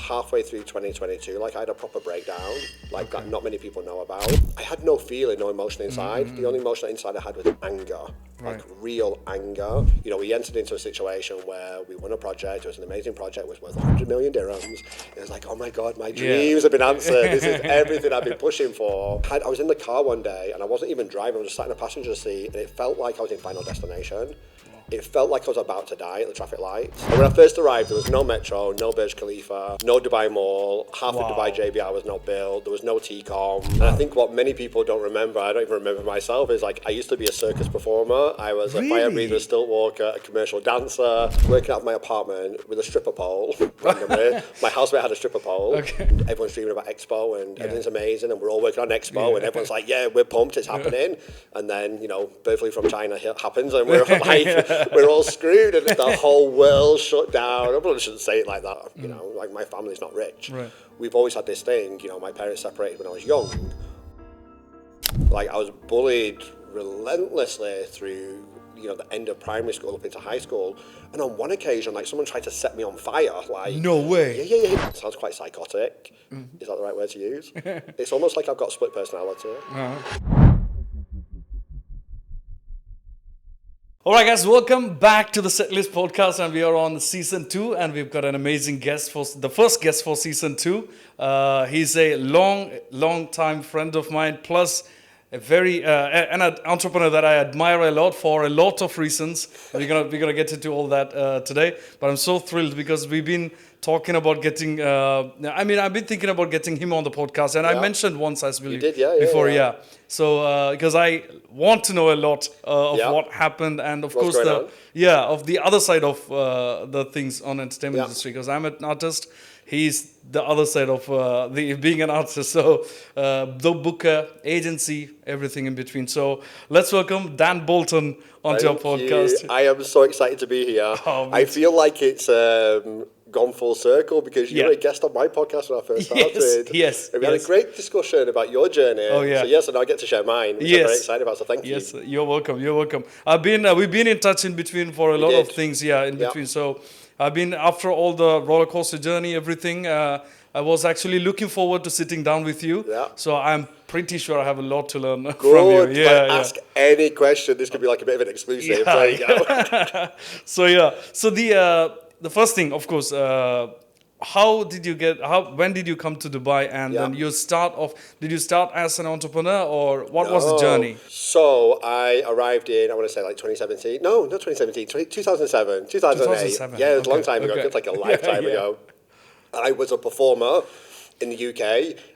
halfway through 2022, like I had a proper breakdown, like that not many people know about. I had no feeling, no emotion inside. The only emotion inside I had was anger, like real anger. You know, we entered into a situation where we won a project. It was an amazing project. It was worth 100 million dirhams. It was like, oh my God, my dreams have been answered. This is everything I've been pushing for. I was in the car one day and I wasn't even driving. I was just sat in a passenger seat and it felt like I was in Final Destination. It felt like I was about to die at the traffic lights. And when I first arrived, there was no metro, no Burj Khalifa, no Dubai Mall, half of Dubai JBR was not built, there was no T-com. And I think what many people don't remember, I don't even remember myself, is like I used to be a circus performer. I was a fire breather, stilt walker, a commercial dancer, working out of my apartment with a stripper pole. Randomly. My housemate had a stripper pole. And everyone's dreaming about Expo and everything's amazing and we're all working on Expo and everyone's like, yeah, we're pumped, it's happening. And then, you know, Berkeley from China happens and we're like, we're all screwed and the whole world shut down. I probably shouldn't say it like that, you know, like my family's not rich. We've always had this thing, you know, my parents separated when I was young. Like I was bullied relentlessly through, you know, the end of primary school up into high school. And on one occasion, like someone tried to set me on fire. Like, no way. Yeah. It sounds quite psychotic. Is that the right word to use? It's almost like I've got split personality. All right, guys, welcome back to the Setlist Podcast, and we are on season 2, and we've got an amazing guest for the first guest for season 2. He's a long time friend of mine, plus a very an entrepreneur that I admire a lot for a lot of reasons. We're gonna get into all that today, but I'm so thrilled because we've been talking about getting. I've been thinking about getting him on the podcast, and I mentioned once as well before. So because I want to know a lot of what happened, and of course of the other side of the things on entertainment industry. Because I'm an artist, he's the other side of being an artist. So the booker, agency, everything in between. So let's welcome Dan Bolton onto our podcast. I am so excited to be here. I feel like it's gone full circle because you were a guest on my podcast when I first started. We had a great discussion about your journey. So now I get to share mine, which I'm very excited about. So thank you. Yes, you're welcome. We've been in touch in between for a lot of things. Between. So I've been, after all the roller coaster journey, everything. I was actually looking forward to sitting down with you. So I'm pretty sure I have a lot to learn from you. Ask any question. This could be like a bit of an exclusive. There you go. So the first thing, of course, when did you come to Dubai, and then did you start as an entrepreneur, or what was the journey? So I arrived in, I want to say like 2017. No, not 2017, 2007, 2008. Yeah, it was a long time ago. It feels like a lifetime ago. I was a performer in the UK,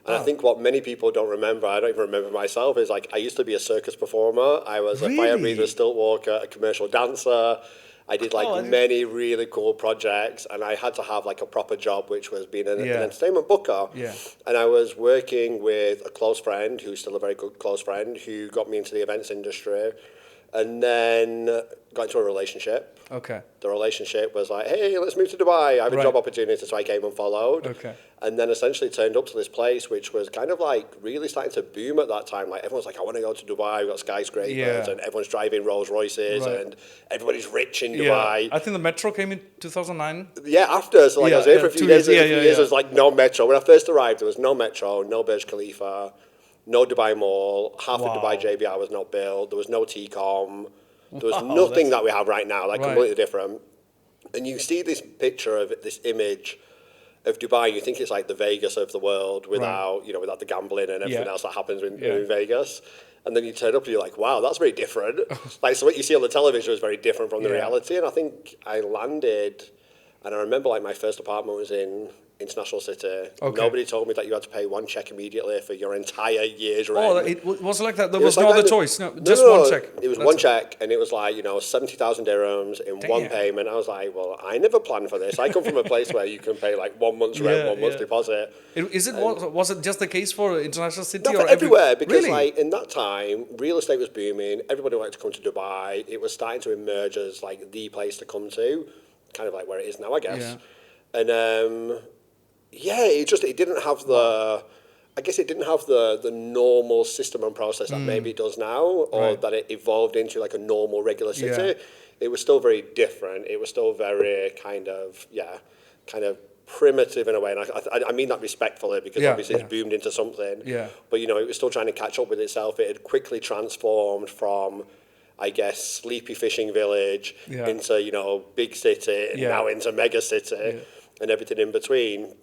and I think what many people don't remember, I don't even remember myself, is like I used to be a circus performer. I was a fire breather, stilt walker, a commercial dancer. I did many really cool projects, and I had to have like a proper job, which was being an entertainment booker. And I was working with a close friend, who's still a very good close friend, who got me into the events industry, and then got into a relationship. The relationship was like, hey, let's move to Dubai. I have a job opportunity, so I came and followed. And then essentially turned up to this place, which was kind of like really starting to boom at that time. Like everyone's like, I want to go to Dubai. We've got skyscrapers and everyone's driving Rolls Royces and everybody's rich in Dubai. I think the metro came in 2009. After. So like I was there for a few years. There was like no metro. When I first arrived, there was no metro, no Burj Khalifa, no Dubai Mall. Half of Dubai JBR was not built. There was no T-com. There was nothing that we have right now, like completely different. And you see this picture of this image of Dubai, you think it's like the Vegas of the world without the gambling and everything else that happens in Vegas. And then you turn up and you're like, wow, that's very different. Like, so what you see on the television is very different from the reality. And I think I landed, and I remember like my first apartment was in International City. Nobody told me that you had to pay one check immediately for your entire year's rent. It was like that. There was no other choice. Just one check. It was one check, and it was like 70,000 dirhams in one payment. I was like, well, I never planned for this. I come from a place where you can pay like 1 month's rent, 1 month's deposit. Was it just the case for International City? Not for everywhere, because like in that time, real estate was booming. Everybody wanted to come to Dubai. It was starting to emerge as like the place to come to, kind of like where it is now, I guess. And it didn't have the normal system and process that maybe it does now, or that it evolved into like a normal regular city. It was still very different. It was still very kind of primitive in a way, and I mean that respectfully, because obviously it's boomed into something. Yeah. But you know, it was still trying to catch up with itself. It had quickly transformed from, I guess, sleepy fishing village into, you know, big city, and now into mega city, and everything in between.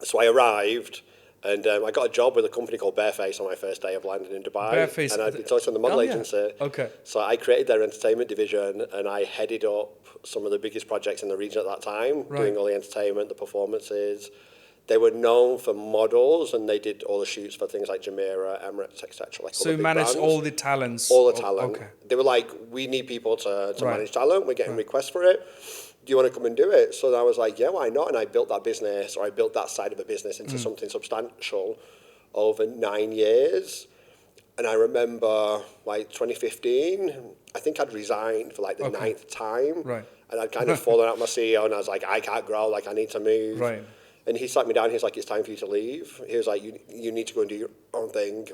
So I arrived, and I got a job with a company called Bareface on my first day of landing in Dubai. Bareface. And I'd been talking to the model agency. Okay. So I created their entertainment division, and I headed up some of the biggest projects in the region at that time, doing all the entertainment, the performances. They were known for models, and they did all the shoots for things like Jumeirah, Emirates, etc. Like so you managed all the talents? All the talent. Okay. They were like, we need people to manage talent. We're getting requests for it. Do you want to come and do it? So I was like, yeah, why not? And I built that business, or I built that side of a business into something substantial over 9 years. And I remember, like, 2015, I think I'd resigned for, like, the 9th time. Right. And I'd kind of fallen out with my CEO, and I was like, I can't grow, like, I need to move. Right. And he sat me down, he's like, it's time for you to leave. He was like, you need to go and do your own thing.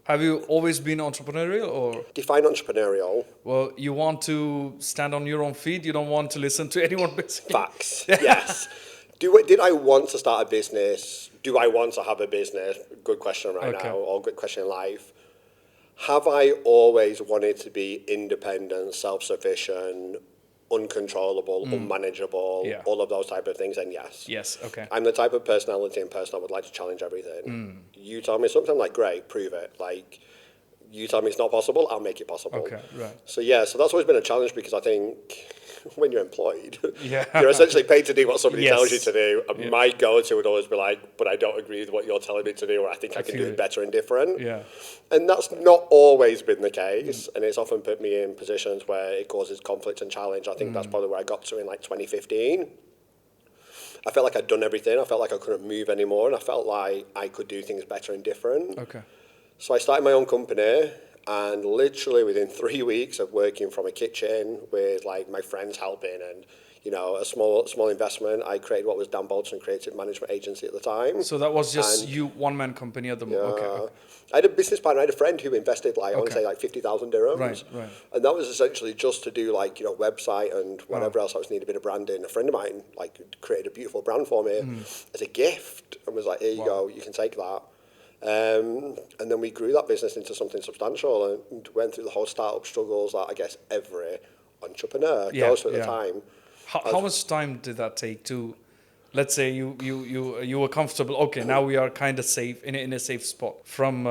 Have you always been entrepreneurial, or? Define entrepreneurial. Well, you want to stand on your own feet. You don't want to listen to anyone, basically. Facts. Yes. Did I want to start a business? Do I want to have a business? Good question now, or good question in life. Have I always wanted to be independent, self-sufficient, uncontrollable, unmanageable, all of those type of things? And yes. Yes, okay. I'm the type of personality and person that would like to challenge everything. You tell me something, like, great, prove it. Like, you tell me it's not possible, I'll make it possible. Okay, right. So yeah, so that's always been a challenge, because I think when you're employed, Yeah. you're essentially paid to do what somebody Yes. tells you to do. And my go-to would always be like, but I don't agree with what you're telling me to do, or I think I can do it better and different. Yeah. And that's not always been the case, and it's often put me in positions where it causes conflict and challenge. I think that's probably where I got to in like 2015. I felt like I'd done everything. I felt like I couldn't move anymore, and I felt like I could do things better and different. Okay. So I started my own company, and literally within 3 weeks of working from a kitchen with like my friends helping and, you know, a small investment, I created what was Dan Bolton Creative Management Agency at the time. So that was just you, one-man company at the moment. Okay. I had a business partner, I had a friend who invested like, I want to say like 50,000 dirhams. Right. And that was essentially just to do like, you know, website and whatever else I was needing, a bit of branding. A friend of mine like created a beautiful brand for me as a gift, and was like, here you go, you can take that. And then we grew that business into something substantial and went through the whole startup struggles that I guess every entrepreneur goes through at the time. How much time did that take to, let's say you were comfortable, okay, now we are kind of safe, in a safe spot from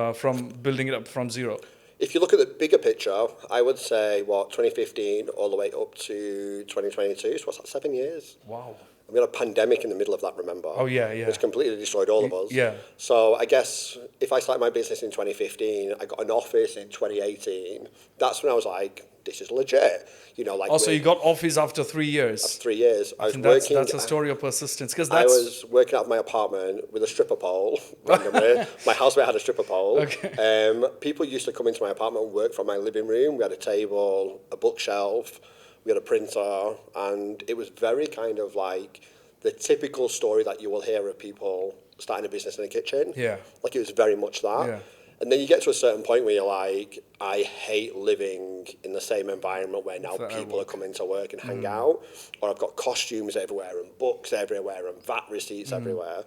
building it up from zero? If you look at the bigger picture, I would say, 2015 all the way up to 2022, so what's that, 7 years? Wow. We had a pandemic in the middle of that, remember? Oh, yeah. Which completely destroyed all of us. Yeah. So I guess if I started my business in 2015, I got an office in 2018, that's when I was like, this is legit. You know, like... Also, you got office after 3 years. After 3 years. I think that's a story of persistence. Because I was working out of my apartment with a stripper pole, randomly. My housemate had a stripper pole. Okay. People used to come into my apartment and work from my living room. We had a table, a bookshelf, we had a printer, and it was very kind of like the typical story that you will hear of people starting a business in a kitchen. Yeah. Like, it was very much that. Yeah. And then you get to a certain point where you're like, I hate living in the same environment where now people are coming to work and hang out, or I've got costumes everywhere and books everywhere and VAT receipts everywhere.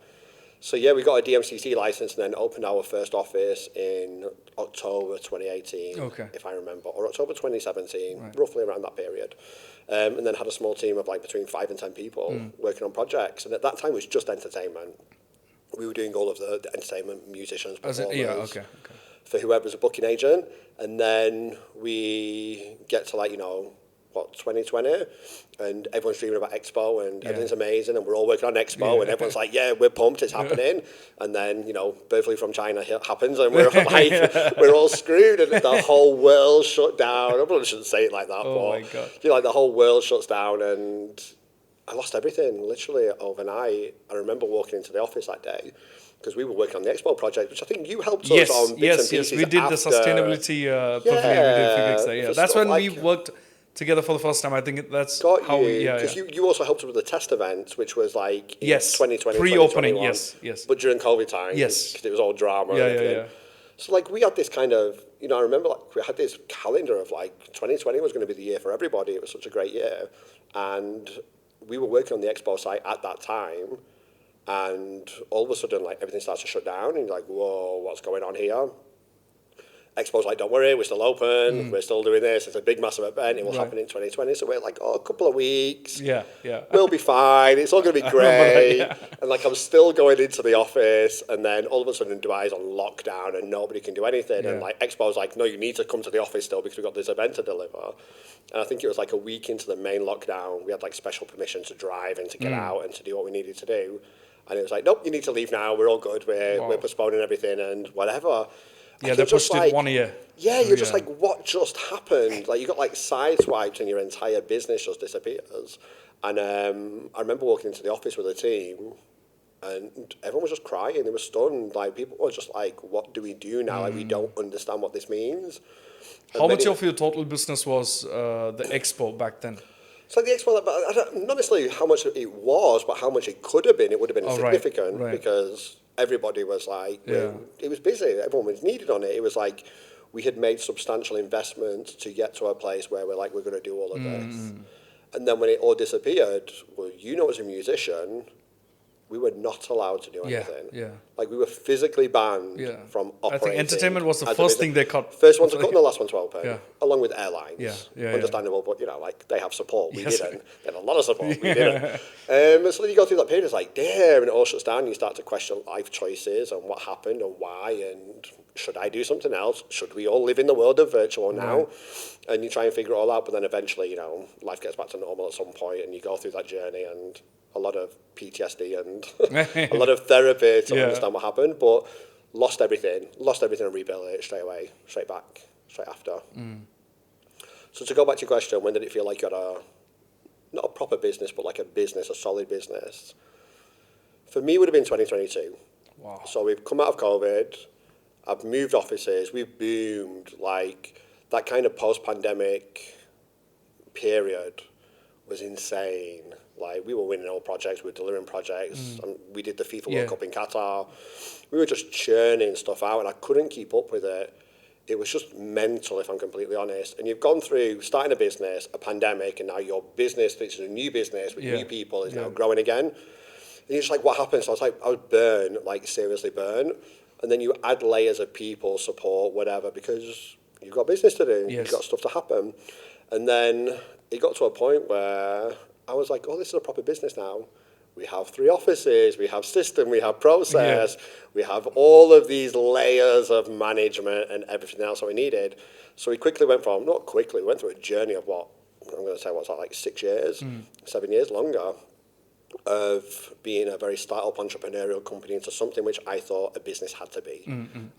So yeah, we got a DMCC license and then opened our first office in October 2018, if I remember, or October 2017, roughly around that period. And then had a small team of like between 5 and 10 people working on projects. And at that time, it was just entertainment. We were doing all of the entertainment, musicians, performers, for whoever's a booking agent. And then we get to 2020, and everyone's dreaming about Expo, and everything's amazing, and we're all working on Expo, and everyone's like, yeah, we're pumped, it's happening. And then, bird flu from China happens, and we're like, we're all screwed, and the whole world shut down. I probably shouldn't say it like that, my God. The whole world shuts down, and I lost everything, literally overnight. I remember walking into the office that day, because we were working on the Expo project, which I think you helped us on bits and pieces. Yes, we did the sustainability pavilion. We did that's when we worked together for the first time. I think that's how we... Because you also helped us with the test event, which was like in 2020, pre-opening, 2021. Yes. But during COVID time, because it was all drama and everything. So we had this kind of, I remember we had this calendar of 2020 was going to be the year for everybody. It was such a great year. And we were working on the Expo site at that time. and all of a sudden, like, everything starts to shut down, and you're like, whoa, what's going on here? Expo's like, don't worry, we're still open, we're still doing this, it's a big, massive event, it will happen in 2020, so we're like, oh, a couple of weeks, we'll be fine, it's all going to be great, and like, I'm still going into the office, and then all of a sudden, Dubai's on lockdown, and nobody can do anything, and like, Expo's like, no, you need to come to the office still, because we've got this event to deliver, and I think it was like a week into the main lockdown, we had like special permission to drive and to get out and to do what we needed to do, and it was like, nope, you need to leave now, we're all good, we're postponing everything, and whatever. Yeah, they pushed it 1 year. Yeah, you're just like, what just happened? Like, you got like sideswiped and your entire business just disappears. And I remember walking into the office with a team and everyone was just crying. They were stunned. Like, people were just like, what do we do now? Like, we don't understand what this means. And how much of your total business was the expo back then? So the expo, but I don't, not necessarily how much it was, but how much it could have been. It would have been significant because everybody was like, it was busy. Everyone was needed on it. It was like we had made substantial investments to get to a place where we're like, we're going to do all of this. And then when it all disappeared, well, you know, as a musician, we were not allowed to do anything. Like, we were physically banned from operating. I think entertainment was the first thing they cut. First one to cut and the last one to open, along with airlines. Understandable, but, you know, like, they have support. We didn't. They had a lot of support. We didn't. So then you go through that period, it's like, damn, and it all shuts down, and you start to question life choices and what happened and why, and should I do something else? Should we all live in the world of virtual now? And you try and figure it all out, but then eventually, you know, life gets back to normal at some point, and you go through that journey, and a lot of PTSD and a lot of therapy to understand what happened, but lost everything and rebuilt it straight away, straight back, straight after. So to go back to your question, when did it feel like you had not a proper business, but like a business, a solid business? For me, it would have been 2022. Wow. So we've come out of COVID, I've moved offices, we've boomed, like that kind of post-pandemic period was insane. Like, we were winning all projects, we were delivering projects, and we did the FIFA World Cup in Qatar. We were just churning stuff out, and I couldn't keep up with it. It was just mental, if I'm completely honest. And you've gone through starting a business, a pandemic, and now your business, which is a new business with new people, is now growing again. And you're just like, what happened? So I was like, I was burned, like seriously burned. And then you add layers of people, support, whatever, because you've got business to do, you've got stuff to happen. And then it got to a point where I was like, oh, this is a proper business now. We have 3 offices, we have system, we have process, we have all of these layers of management and everything else that we needed. So we quickly went from, not quickly, we went through a journey of what, I'm going to say, what's that, like 6 years, 7 years, longer, of being a very startup entrepreneurial company into something which I thought a business had to be.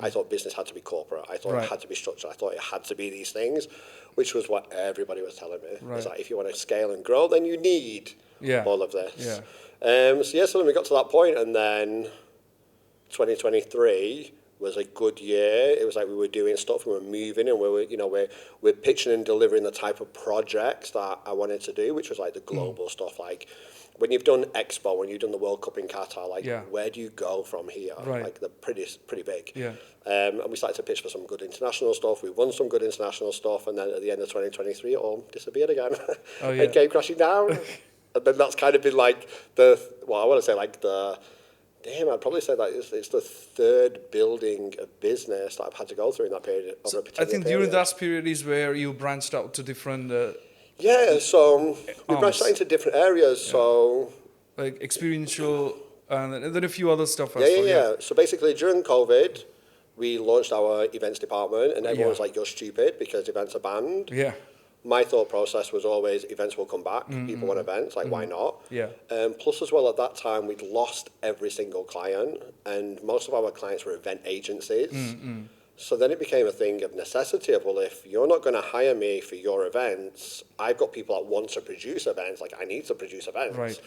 I thought business had to be corporate. I thought it had to be structured. I thought it had to be these things, which was what everybody was telling me. It's like, if you want to scale and grow, then you need all of this. So then we got to that point, and then 2023 was a good year. It was like we were doing stuff, we were moving, and we're pitching and delivering the type of projects that I wanted to do, which was like the global stuff. Like, when you've done Expo, when you've done the World Cup in Qatar, like, where do you go from here? Like, they're pretty big. And we started to pitch for some good international stuff. We won some good international stuff, and then at the end of 2023, it all disappeared again. It came crashing down. And then that's kind of been like I'd probably say that it's the third building of business that I've had to go through in that period. So I think during that period is where you branched out to different... so we branched out into different areas, so... Like experiential, and then a few other stuff as well. So basically, during COVID, we launched our events department, and everyone was like, you're stupid because events are banned. My thought process was always, events will come back. People want events, like, why not? Plus, as well, at that time, we'd lost every single client, and most of our clients were event agencies. So then it became a thing of necessity of, well, if you're not going to hire me for your events, I've got people that want to produce events. Like, I need to produce events.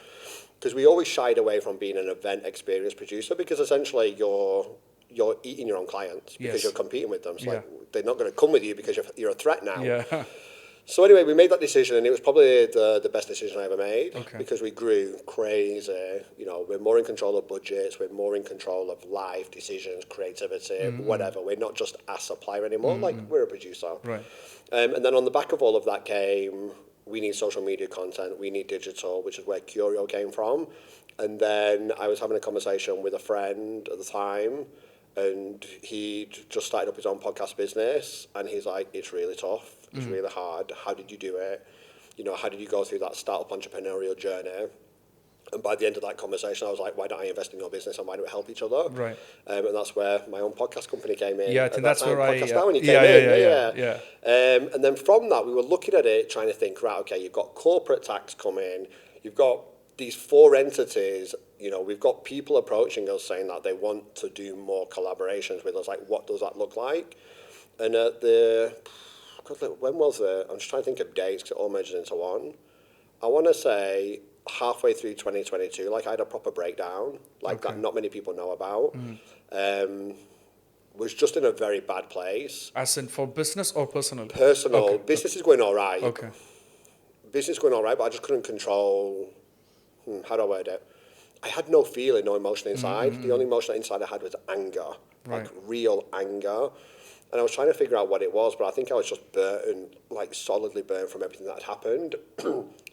Because we always shied away from being an event experience producer, because essentially you're eating your own clients because you're competing with them. So like, they're not going to come with you because you're a threat now. So anyway, we made that decision, and it was probably the best decision I ever made, because we grew crazy. You know, we're more in control of budgets, we're more in control of life decisions, creativity, whatever. We're not just a supplier anymore, like, we're a producer. And then on the back of all of that came, we need social media content, we need digital, which is where Curio came from. And then I was having a conversation with a friend at the time, and he'd just started up his own podcast business, and he's like, it's really tough, it's really hard. How did you do it? You know, how did you go through that startup entrepreneurial journey? And by the end of that conversation, I was like, why don't I invest in your business and why don't we help each other? Right. And that's where my own podcast company came in. Yeah, I think that's where Podcast Now, I... when you came in. Yeah. And then from that, we were looking at it, trying to think, right, okay, you've got corporate tax coming, you've got these 4 entities, you know, we've got people approaching us saying that they want to do more collaborations with us. Like, what does that look like? And at when was it? I'm just trying to think of dates because it all merges into one. I want to say halfway through 2022, like I had a proper breakdown, like that not many people know about. Was just in a very bad place. As in for business or personal? Personal. Okay. Business is going all right. Okay. Business is going all right, but I just couldn't control, how do I word it? I had no feeling, no emotion inside. The only emotion inside I had was anger, like real anger. And I was trying to figure out what it was, but I think I was just burnt, like solidly burnt from everything that had happened.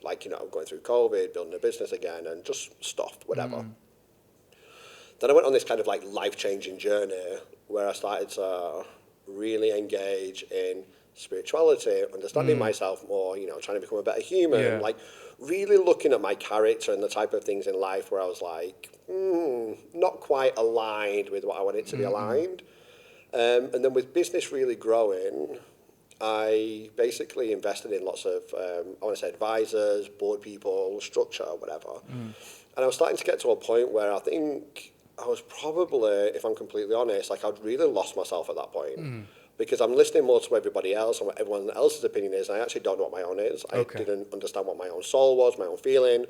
Like, you know, going through COVID, building a business again, and just stuff, whatever. Then I went on this kind of like life-changing journey where I started to really engage in spirituality, understanding myself more, you know, trying to become a better human, like really looking at my character and the type of things in life where I was like, not quite aligned with what I wanted to be aligned. And then with business really growing, I basically invested in lots of, I want to say advisors, board people, structure, whatever. And I was starting to get to a point where I think I was probably, if I'm completely honest, like I'd really lost myself at that point. Because I'm listening more to everybody else and what everyone else's opinion is, and I actually don't know what my own is. I didn't understand what my own soul was, my own feeling,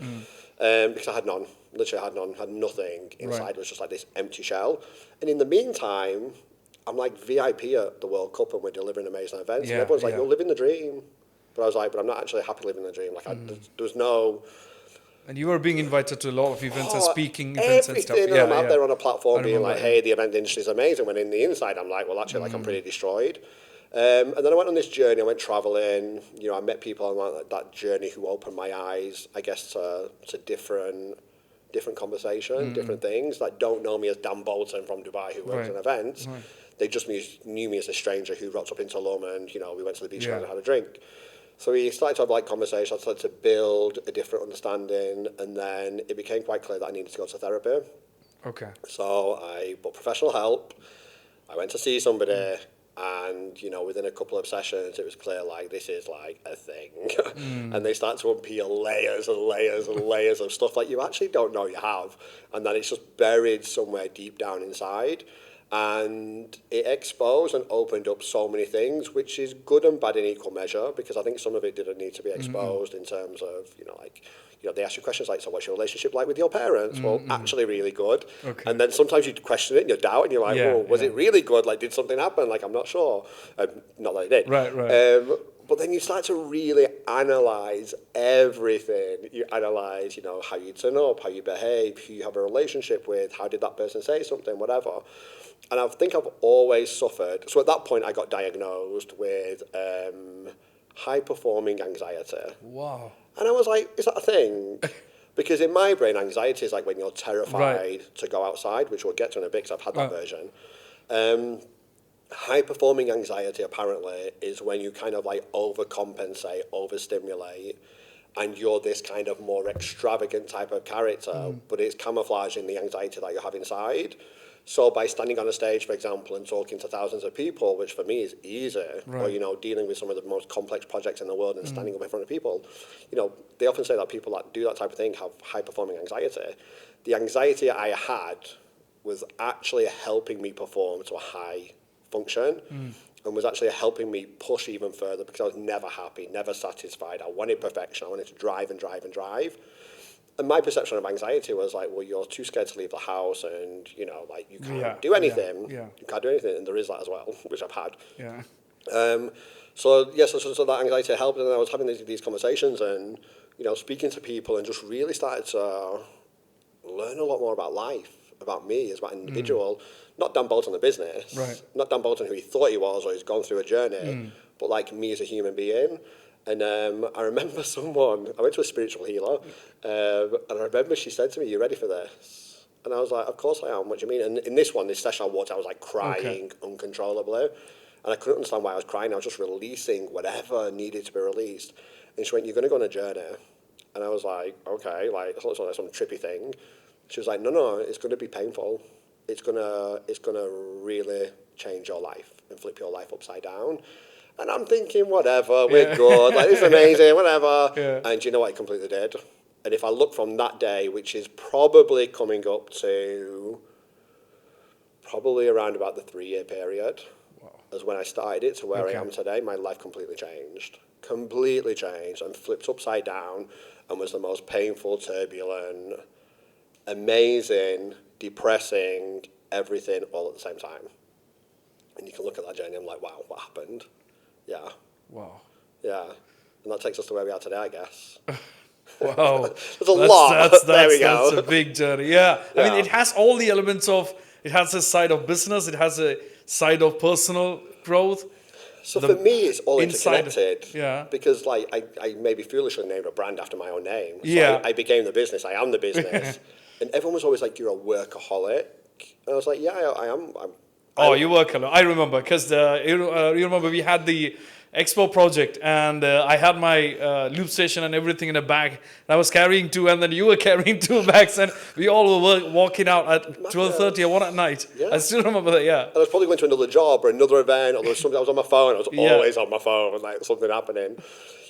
because I had none. Literally had none, had nothing inside. It was just like this empty shell. And in the meantime, I'm like VIP at the World Cup and we're delivering amazing events. And everyone's like, you're living the dream. But I was like, but I'm not actually happy living the dream. Like, there was no... And you were being invited to a lot of events and speaking events and stuff. Everything. I'm out there on a platform being like, hey, the event industry is amazing. When in the inside, I'm like, well, actually, like I'm pretty destroyed. And then I went on this journey. I went traveling. You know, I met people on that journey who opened my eyes, I guess, to different conversation, different things. Like, don't know me as Dan Bolton from Dubai who works in events. They just knew me as a stranger who rocked up into Lom and, you know, we went to the beach and had a drink. So we started to have like conversations, I started to build a different understanding, and then it became quite clear that I needed to go to therapy. Okay. So I bought professional help, I went to see somebody, and, you know, within a couple of sessions, it was clear, like, this is like a thing. And they start to unpeel layers and layers and layers of stuff like you actually don't know you have. And then it's just buried somewhere deep down inside. And it exposed and opened up so many things, which is good and bad in equal measure, because I think some of it didn't need to be exposed in terms of, you know, like, you know, they ask you questions like, so what's your relationship like with your parents? Well, actually really good. And then sometimes you question it and you doubt and you're like, well, was it really good? Like, did something happen? Like, I'm not sure. Not that it did. But then you start to really analyze everything. You analyze, you know, how you turn up, how you behave, who you have a relationship with, how did that person say something, whatever. And I think I've always suffered. So at that point, I got diagnosed with high-performing anxiety. Wow. And I was like, is that a thing? Because in my brain, anxiety is like when you're terrified to go outside, which we'll get to in a bit because I've had that version. High-performing anxiety, apparently, is when you kind of like overcompensate, overstimulate, and you're this kind of more extravagant type of character, but it's camouflaging the anxiety that you have inside. So by standing on a stage, for example, and talking to thousands of people, which for me is easy, or, you know, dealing with some of the most complex projects in the world and standing up in front of people, you know, they often say that people that do that type of thing have high-performing anxiety. The anxiety I had was actually helping me perform to a high function and was actually helping me push even further because I was never happy, never satisfied. I wanted perfection. I wanted to drive and drive and drive. And my perception of anxiety was like, well, you're too scared to leave the house and, you know, like you can't do anything. You can't do anything. And there is that as well, which I've had. So that anxiety helped. And I was having these conversations and, you know, speaking to people and just really started to learn a lot more about life, about me as an individual. Not Dan Bolton the business. Not Dan Bolton who he thought he was or he's gone through a journey, but like me as a human being. And I remember I went to a spiritual healer, and I remember she said to me, "You ready for this?" And I was like, "Of course I am. What do you mean?" And in this session I walked, I was like crying uncontrollably. And I couldn't understand why I was crying. I was just releasing whatever needed to be released. And she went, "You're going to go on a journey." And I was like, "Okay, like it's not like some trippy thing." She was like, "No, it's going to be painful. It's gonna really change your life and flip your life upside down." And I'm thinking, whatever, we're good, like this is amazing, whatever. Yeah. And you know what? It completely did. And if I look from that day, which is probably coming up to probably around about the 3-year period, as when I started it to where I am today, my life completely changed and flipped upside down and was the most painful, turbulent, amazing, depressing, everything all at the same time. And you can look at that journey and I'm like, wow, what happened? Yeah. Wow. Yeah. And that takes us to where we are today, I guess. Wow. There's a lot. There we go. That's a big journey. Yeah. I mean, it has all the elements of, it has a side of business, it has a side of personal growth. So for me, it's all inside, interconnected. yeah. Because like I maybe foolishly named a brand after my own name. So Yeah. I became the business. I am the business. And everyone was always like, "You're a workaholic." And I was like, "Yeah, I am." You work a lot. I remember because you remember we had the Expo project and I had my loop station and everything in a bag. And I was carrying 2 and then you were carrying 2 bags and we all were walking out at 12:30 or 1 at night. Yeah. I still remember that, yeah. And I was probably going to another job or another event or there was something. I was on my phone. I was always on my phone, like something happening.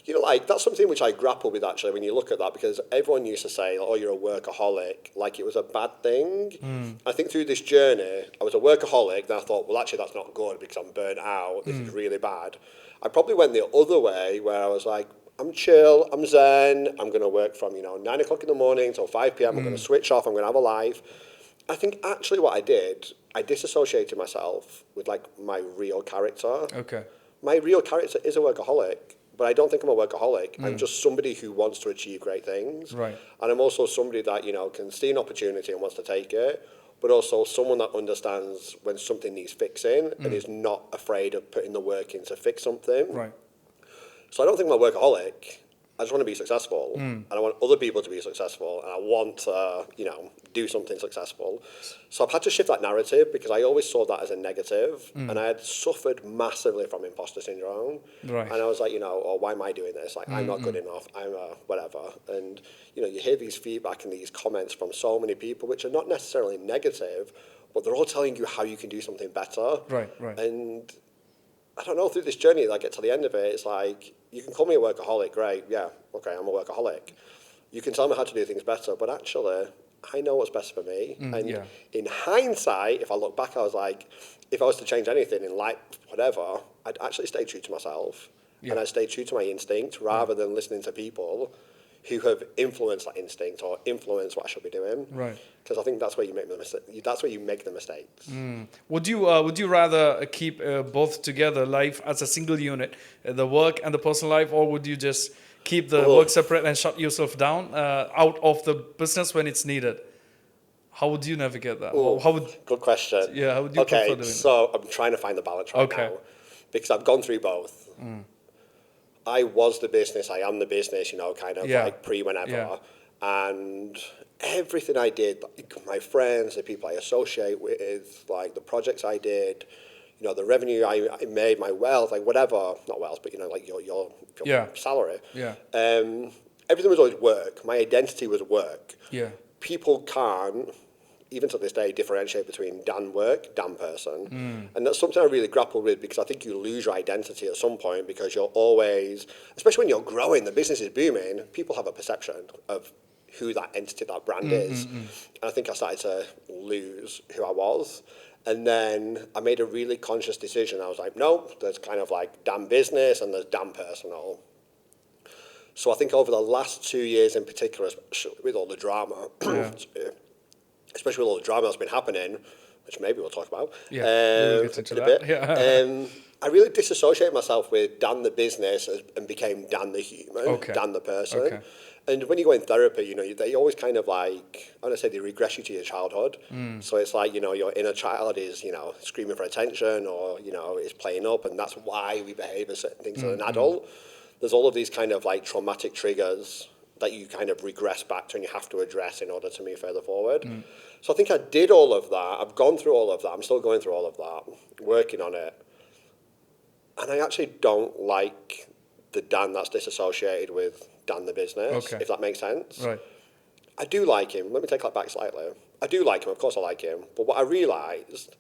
You know, like that's something which I grapple with actually when you look at that, because everyone used to say, "Oh, you're a workaholic," like it was a bad thing. I think through this journey, I was a workaholic. Then I thought, well, actually, that's not good because I'm burnt out. This is really bad. I probably went the other way where I was like, I'm chill, I'm zen. I'm going to work from 9 o'clock in the morning till 5 p.m. I'm going to switch off. I'm going to have a life. I think actually what I did, I disassociated myself with like my real character. Okay. My real character is a workaholic. But I don't think I'm a workaholic. I'm just somebody who wants to achieve great things. Right. And I'm also somebody that, can see an opportunity and wants to take it, but also someone that understands when something needs fixing and is not afraid of putting the work in to fix something. Right. So I don't think I'm a workaholic. I just want to be successful, and I want other people to be successful, and I want to, do something successful. So I've had to shift that narrative because I always saw that as a negative, and I had suffered massively from imposter syndrome. Right. And I was like, why am I doing this? Like, I'm not good enough. I'm a whatever. And you hear these feedback and these comments from so many people, which are not necessarily negative, but they're all telling you how you can do something better. Right. Right. And I don't know, through this journey, I get to the end of it, it's like, you can call me a workaholic, great, yeah, okay, I'm a workaholic. You can tell me how to do things better, but actually, I know what's best for me. In hindsight, if I look back, I was like, if I was to change anything in life, whatever, I'd actually stay true to myself. Yeah. And I'd stay true to my instinct rather than listening to people who have influenced that instinct or influenced what I should be doing. Right. Because I think that's where you make the mistake. That's where you make the mistakes. Would you rather keep both together, life as a single unit, the work and the personal life, or would you just keep the work separate and shut yourself down out of the business when it's needed? How would you navigate that? Good question. Yeah, how would you prefer doing so I'm trying to find the balance right now because I've gone through both. I was the business, I am the business, like pre-whenever. And everything I did, like my friends, the people I associate with, like the projects I did, the revenue I made, my wealth, like whatever, not wealth, but like your salary. Yeah. Everything was always work. My identity was work. Yeah. People can't, even to this day, differentiate between Dan work, Dan person. And that's something I really grapple with because I think you lose your identity at some point because you're always, especially when you're growing, the business is booming, people have a perception of who that entity, that brand is. And I think I started to lose who I was. And then I made a really conscious decision. I was like, no, there's kind of like Dan business and there's Dan personal. So I think over the last 2 years in particular, especially with all the drama, especially with all the drama that's been happening, which maybe we'll talk about we'll get into that. I really disassociated myself with Dan the business and became Dan the human, Dan the person. Okay. And when you go in therapy, they always kind of like, I want to say they regress you to your childhood. So it's like, your inner child is, screaming for attention or, is playing up and that's why we behave as certain things as an adult. there's all of these kind of like traumatic triggers that you kind of regress back to and you have to address in order to move further forward. So I think I did all of that. I've gone through all of that. I'm still going through all of that, working on it. And I actually don't like the Dan that's disassociated with Dan the business, if that makes sense. Right. I do like him. Let me take that back slightly. I do like him. Of course I like him. But what I realised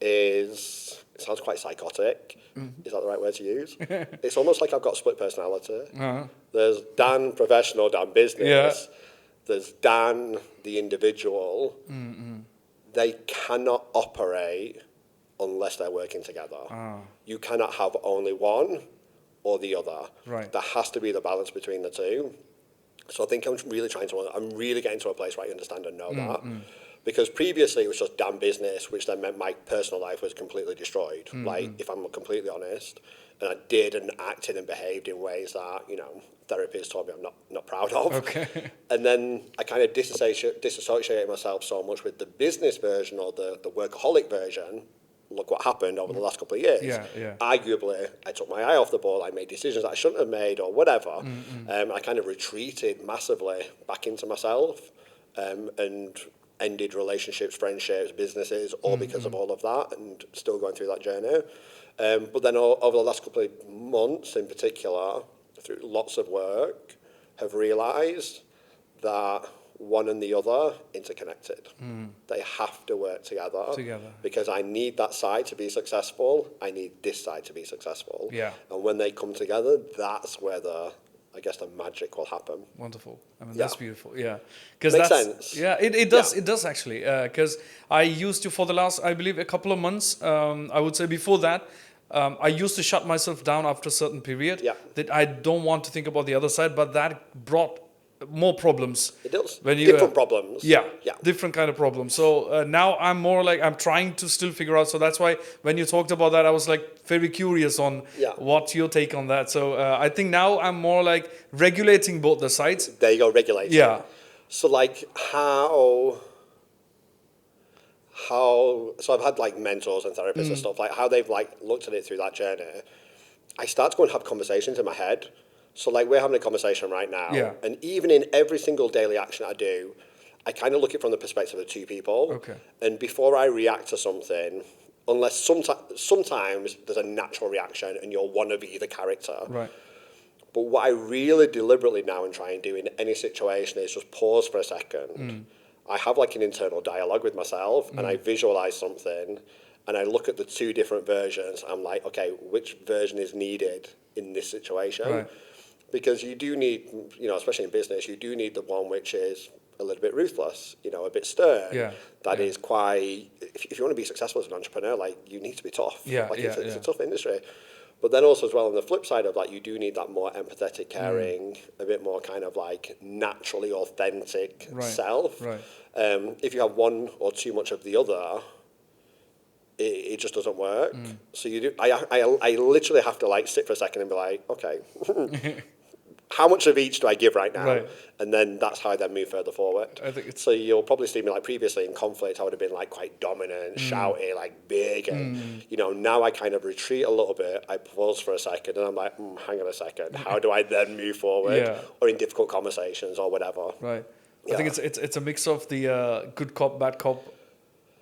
is, it sounds quite psychotic. Is that the right word to use? It's almost like I've got split personality. There's Dan professional, Dan business. There's Dan the individual. They cannot operate unless they're working together. You cannot have only one or the other. Right. There has to be the balance between the two. So I think I'm really getting to a place where I understand and know that. Because previously it was just damn business, which then meant my personal life was completely destroyed. Like, if I'm completely honest, and I did and acted and behaved in ways that, you know, therapists told me I'm not proud of. Okay. And then I kind of disassociated myself so much with the business version or the workaholic version. Look what happened over the last couple of years. Arguably, I took my eye off the ball. I made decisions that I shouldn't have made or whatever. I kind of retreated massively back into myself and ended relationships, friendships, businesses, all because of all of that, and still going through that journey. But then over the last couple of months in particular, through lots of work, have realised that one and the other interconnected. They have to work together. Because I need that side to be successful. I need this side to be successful. And when they come together, that's where the magic will happen. Wonderful. I mean, that's beautiful. Yeah. Makes sense. Yeah, it does. It does actually. Because I used to, for the last, I believe, a couple of months, I would say before that, I used to shut myself down after a certain period. That I don't want to think about the other side, but that brought more problems. It does. When you, different problems. Different kind of problems. So now I'm more like, I'm trying to still figure out. So that's why when you talked about that, I was like very curious on what your take on that. So I think now I'm more like regulating both the sides. There you go, regulating. Yeah. So like how so I've had like mentors and therapists and stuff, like how they've like looked at it through that journey. I start to go and have conversations in my head. So like we're having a conversation right now, and even in every single daily action I do, I kind of look at it from the perspective of two people. And before I react to something, unless sometimes there's a natural reaction and you're one of either character. But what I really deliberately now and try and do in any situation is just pause for a second. I have like an internal dialogue with myself and I visualize something and I look at the two different versions. I'm like, okay, which version is needed in this situation? Because you do need, you know, especially in business, you do need the one which is a little bit ruthless, you know, a bit stern. That is quite, if you want to be successful as an entrepreneur, like you need to be tough. It's a tough industry. But then also as well on the flip side of that, you do need that more empathetic, caring, a bit more kind of like naturally authentic self. If you have one or too much of the other, it just doesn't work. So you do. I literally have to like sit for a second and be like, okay, how much of each do I give right now? And then that's how I then move further forward. I think so you'll probably see me like previously in conflict, I would have been like quite dominant, shouty, like big. And, you know, now I kind of retreat a little bit. I pause for a second and I'm like, hang on a second. How do I then move forward? Or in difficult conversations or whatever. I think it's a mix of the good cop, bad cop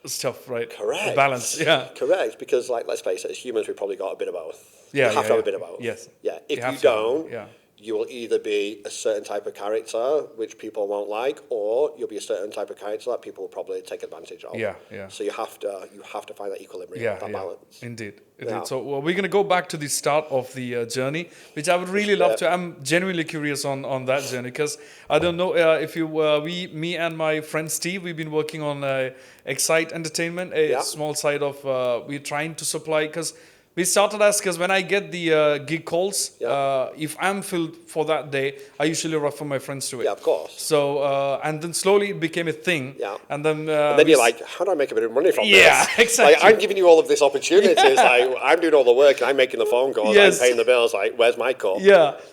stuff, right? Correct. The balance, Correct, because like, let's face it, as humans, we've probably got a bit of both. You have to have a bit of both. If you don't, you will either be a certain type of character, which people won't like, or you'll be a certain type of character that people will probably take advantage of. So you have to find that equilibrium, that balance. Indeed. So we're going to go back to the start of the journey, which I would really love to. I'm genuinely curious on that journey, because I don't know if you, me and my friend Steve, we've been working on Excite Entertainment, a small side of, we're trying to supply, because we started as, because when I get the gig calls, if I'm filled for that day, I usually refer my friends to it. Yeah, of course. So, and then slowly it became a thing. And then you're like, how do I make a bit of money from this? Yeah, exactly. Like, I'm giving you all of this opportunities. Like, I'm doing all the work and I'm making the phone calls. I'm paying the bills. Like, where's my cut?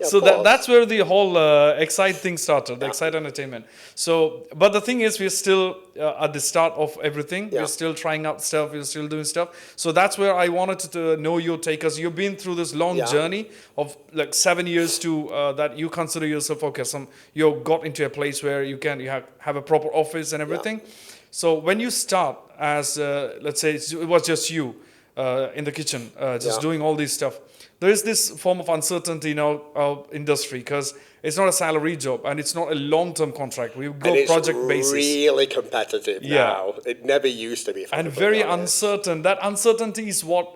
So that's where the whole Excite thing started, the Excite Entertainment. So, but the thing is, we're still at the start of everything. We're still trying out stuff. We're still doing stuff. So that's where I wanted to know know your take, because you've been through this long journey of like 7 years to that you consider yourself, okay, you got into a place where you have a proper office and everything. So when you start as, let's say it was just you in the kitchen, just doing all this stuff, there is this form of uncertainty in our industry, because it's not a salary job and it's not a long-term contract. We go project basis. It's really competitive now. It never used to be. And very uncertain. That uncertainty is what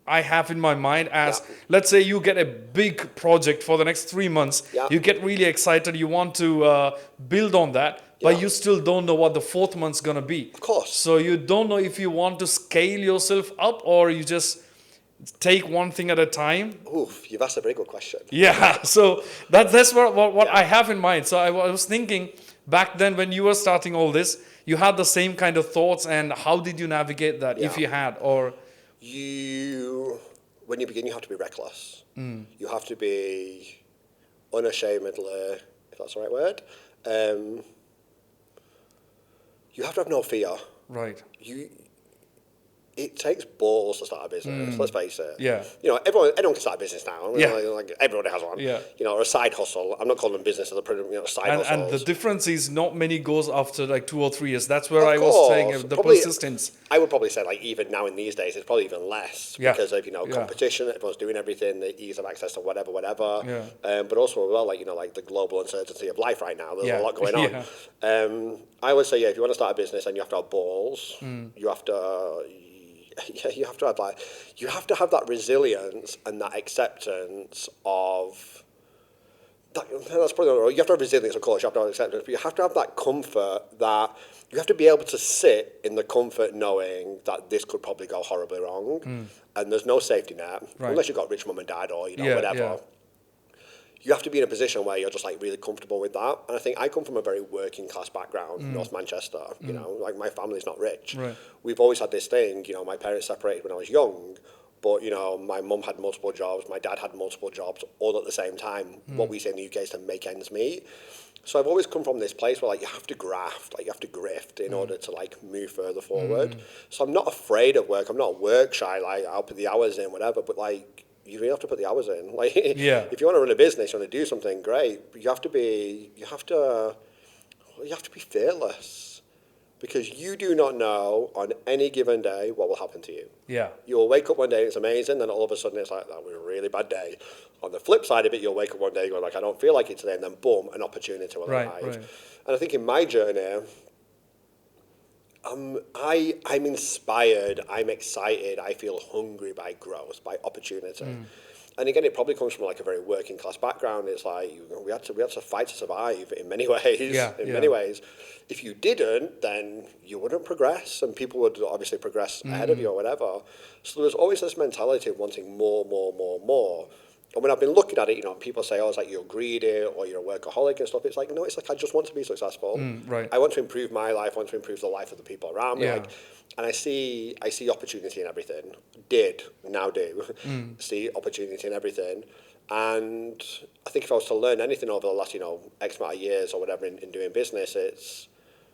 I have in my mind as, let's say you get a big project for the next 3 months. You get really excited. You want to build on that. But you still don't know what the 4th month's going to be. Of course. So you don't know if you want to scale yourself up or you just take one thing at a time. Oof, you've asked a very good question. Yeah, so that's what I have in mind. So I was thinking back then when you were starting all this, you had the same kind of thoughts, and how did you navigate that, if you had? Or when you begin, you have to be reckless. You have to be unashamedly, if that's the right word, you have to have no fear. Right. It takes balls to start a business, let's face it. Yeah. You know, everyone can start a business now. Like everybody has one. Yeah. You know, or a side hustle. I'm not calling them business as a side hustle. And the difference is not many goes after like 2 or 3 years. That's where I was saying the persistence. I would probably say like even now in these days, it's probably even less because of, competition. Everyone's doing everything, the ease of access to whatever. Yeah. But also as well, like the global uncertainty of life right now. There's a lot going on. I would say, if you want to start a business, then you have to have balls. You have to... you have to have that resilience and that acceptance of that. That's probably not right. You have to have resilience, of course. You have to have acceptance, but you have to have that comfort that you have to be able to sit in the comfort knowing that this could probably go horribly wrong, and there's no safety net unless you've got rich mum and dad or whatever. Yeah. You have to be in a position where you're just like really comfortable with that. And I think I come from a very working class background, North Manchester, you know, like my family's not rich. Right. We've always had this thing, my parents separated when I was young, but, my mum had multiple jobs, my dad had multiple jobs all at the same time. What we say in the UK is to make ends meet. So I've always come from this place where like you have to graft, like you have to grift in order to like move further forward. So I'm not afraid of work. I'm not work shy, like I'll put the hours in, whatever, but like, you really have to put the hours in. Like, if you want to run a business, you want to do something, great. But you have to be fearless, because you do not know on any given day what will happen to you. Yeah. You'll wake up one day and it's amazing, then all of a sudden it's like, that was a really bad day. On the flip side of it, you'll wake up one day going like, I don't feel like it today, and then boom, an opportunity will arrive. Right. And I think in my journey, I'm inspired, I'm excited, I feel hungry by growth, by opportunity. And again, it probably comes from like a very working class background. It's like we had to fight to survive in many ways. Many ways. If you didn't, then you wouldn't progress, and people would obviously progress ahead of you or whatever. So there's always this mentality of wanting more. And when I've been looking at it, people say, oh, it's like you're greedy or you're a workaholic and stuff. It's like, no, it's like I just want to be successful. Right. I want to improve my life. I want to improve the life of the people around me. And I see opportunity in everything. Now do. See opportunity in everything. And I think if I was to learn anything over the last, X amount of years or whatever in doing business, it's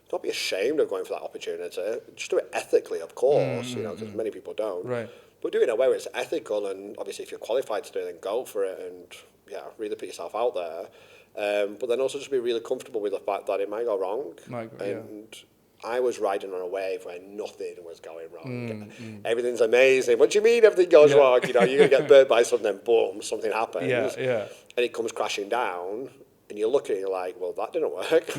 don't be ashamed of going for that opportunity. Just do it ethically, of course, because many people don't. Right. But do it in a way where it's ethical, and obviously if you're qualified to do it, then go for it and really put yourself out there. But then also just be really comfortable with the fact that it might go wrong. And I was riding on a wave where nothing was going wrong. Everything's amazing. What do you mean everything goes wrong? You're going to get burnt by something, and boom, something happens. And it comes crashing down. And you look at it, you're like, well, that didn't work.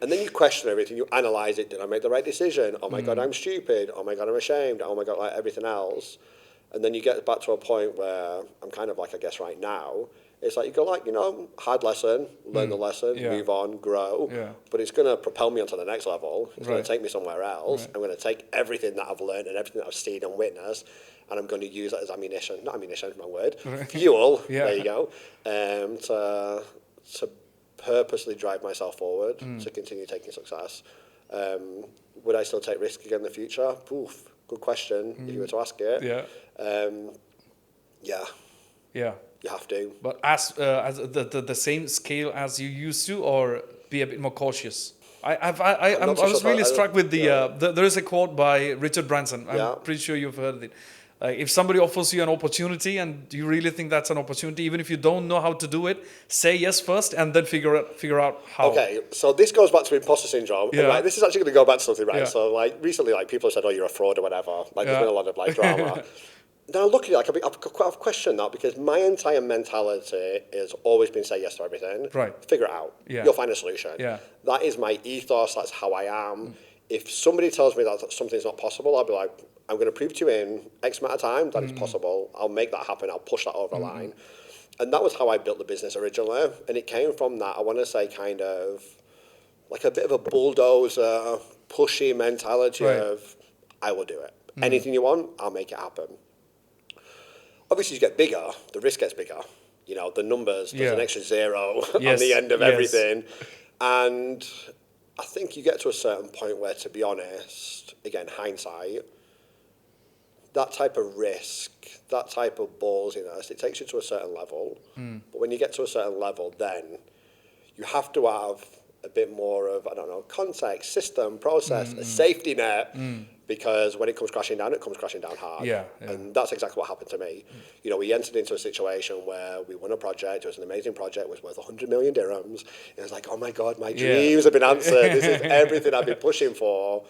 And then you question everything. You analyse it. Did I make the right decision? Oh, my God, I'm stupid. Oh, my God, I'm ashamed. Oh, my God, like everything else. And then you get back to a point where I'm kind of like, I guess, right now. It's like you go like, hard lesson, learn the lesson, move on, grow. But it's going to propel me onto the next level. It's going to take me somewhere else. I'm going to take everything that I've learned and everything that I've seen and witnessed, and I'm going to use it as ammunition. Not ammunition, wrong word. Fuel. There you go. To purposely drive myself forward, to continue taking success. Would I still take risk again in the future? Oof, good question, if you were to ask it. You have to. But as the same scale as you used to, or be a bit more cautious? I was really struck with there is a quote by Richard Branson. I'm pretty sure you've heard it. Like if somebody offers you an opportunity and you really think that's an opportunity, even if you don't know how to do it, say yes first and then figure out how. Okay, so this goes back to imposter syndrome. Yeah. And, like, this is actually going to go back to something, right? Yeah. So like recently, like people have said, "Oh, you're a fraud" or whatever. Like there's Yeah. been a lot of like drama. Now look at it, like I've questioned that because my entire mentality has always been say yes to everything. Right. Figure it out. Yeah. You'll find a solution. Yeah. That is my ethos. That's how I am. If somebody tells me that something's not possible, I'll be like, I'm going to prove to you in X amount of time that it's possible. I'll make that happen. I'll push that over the line. And that was how I built the business originally. And it came from that, I want to say, kind of like a bit of a bulldozer, pushy mentality of, I will do it. Anything you want, I'll make it happen. Obviously, you get bigger, the risk gets bigger. You know, the numbers, there's an extra zero on the end of everything. And I think you get to a certain point where, to be honest, again, hindsight, that type of risk, that type of ballsiness, it takes you to a certain level. But when you get to a certain level, then you have to have a bit more of, I don't know, context, system, process, a safety net, because when it comes crashing down, it comes crashing down hard. Yeah. And that's exactly what happened to me. You know, we entered into a situation where we won a project. It was an amazing project. It was worth 100 million dirhams. It was like, oh my God, my dreams have been answered. This is everything I've been pushing for.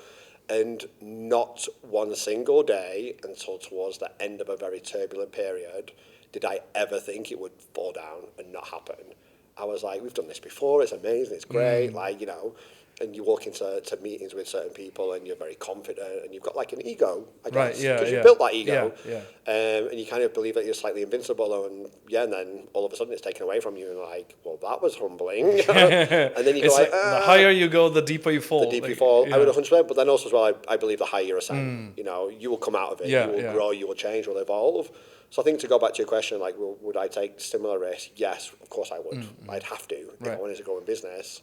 And not one single day until towards the end of a very turbulent period did I ever think it would fall down and not happen. I was like, we've done this before, it's amazing, it's great, like, you know, and you walk into meetings with certain people and you're very confident and you've got like an ego, I guess, because you built that ego, and you kind of believe that you're slightly invincible, and then all of a sudden it's taken away from you, and like, well, that was humbling. And then you go like, the higher you go, the deeper you fall. The deeper you fall, I would 100%, but then also as well, I believe the higher you ascend, you know, you will come out of it, you will grow, you will change, you will evolve. So I think to go back to your question, like, well, would I take similar risks? Yes, of course I would. I'd have to if I wanted to grow in business.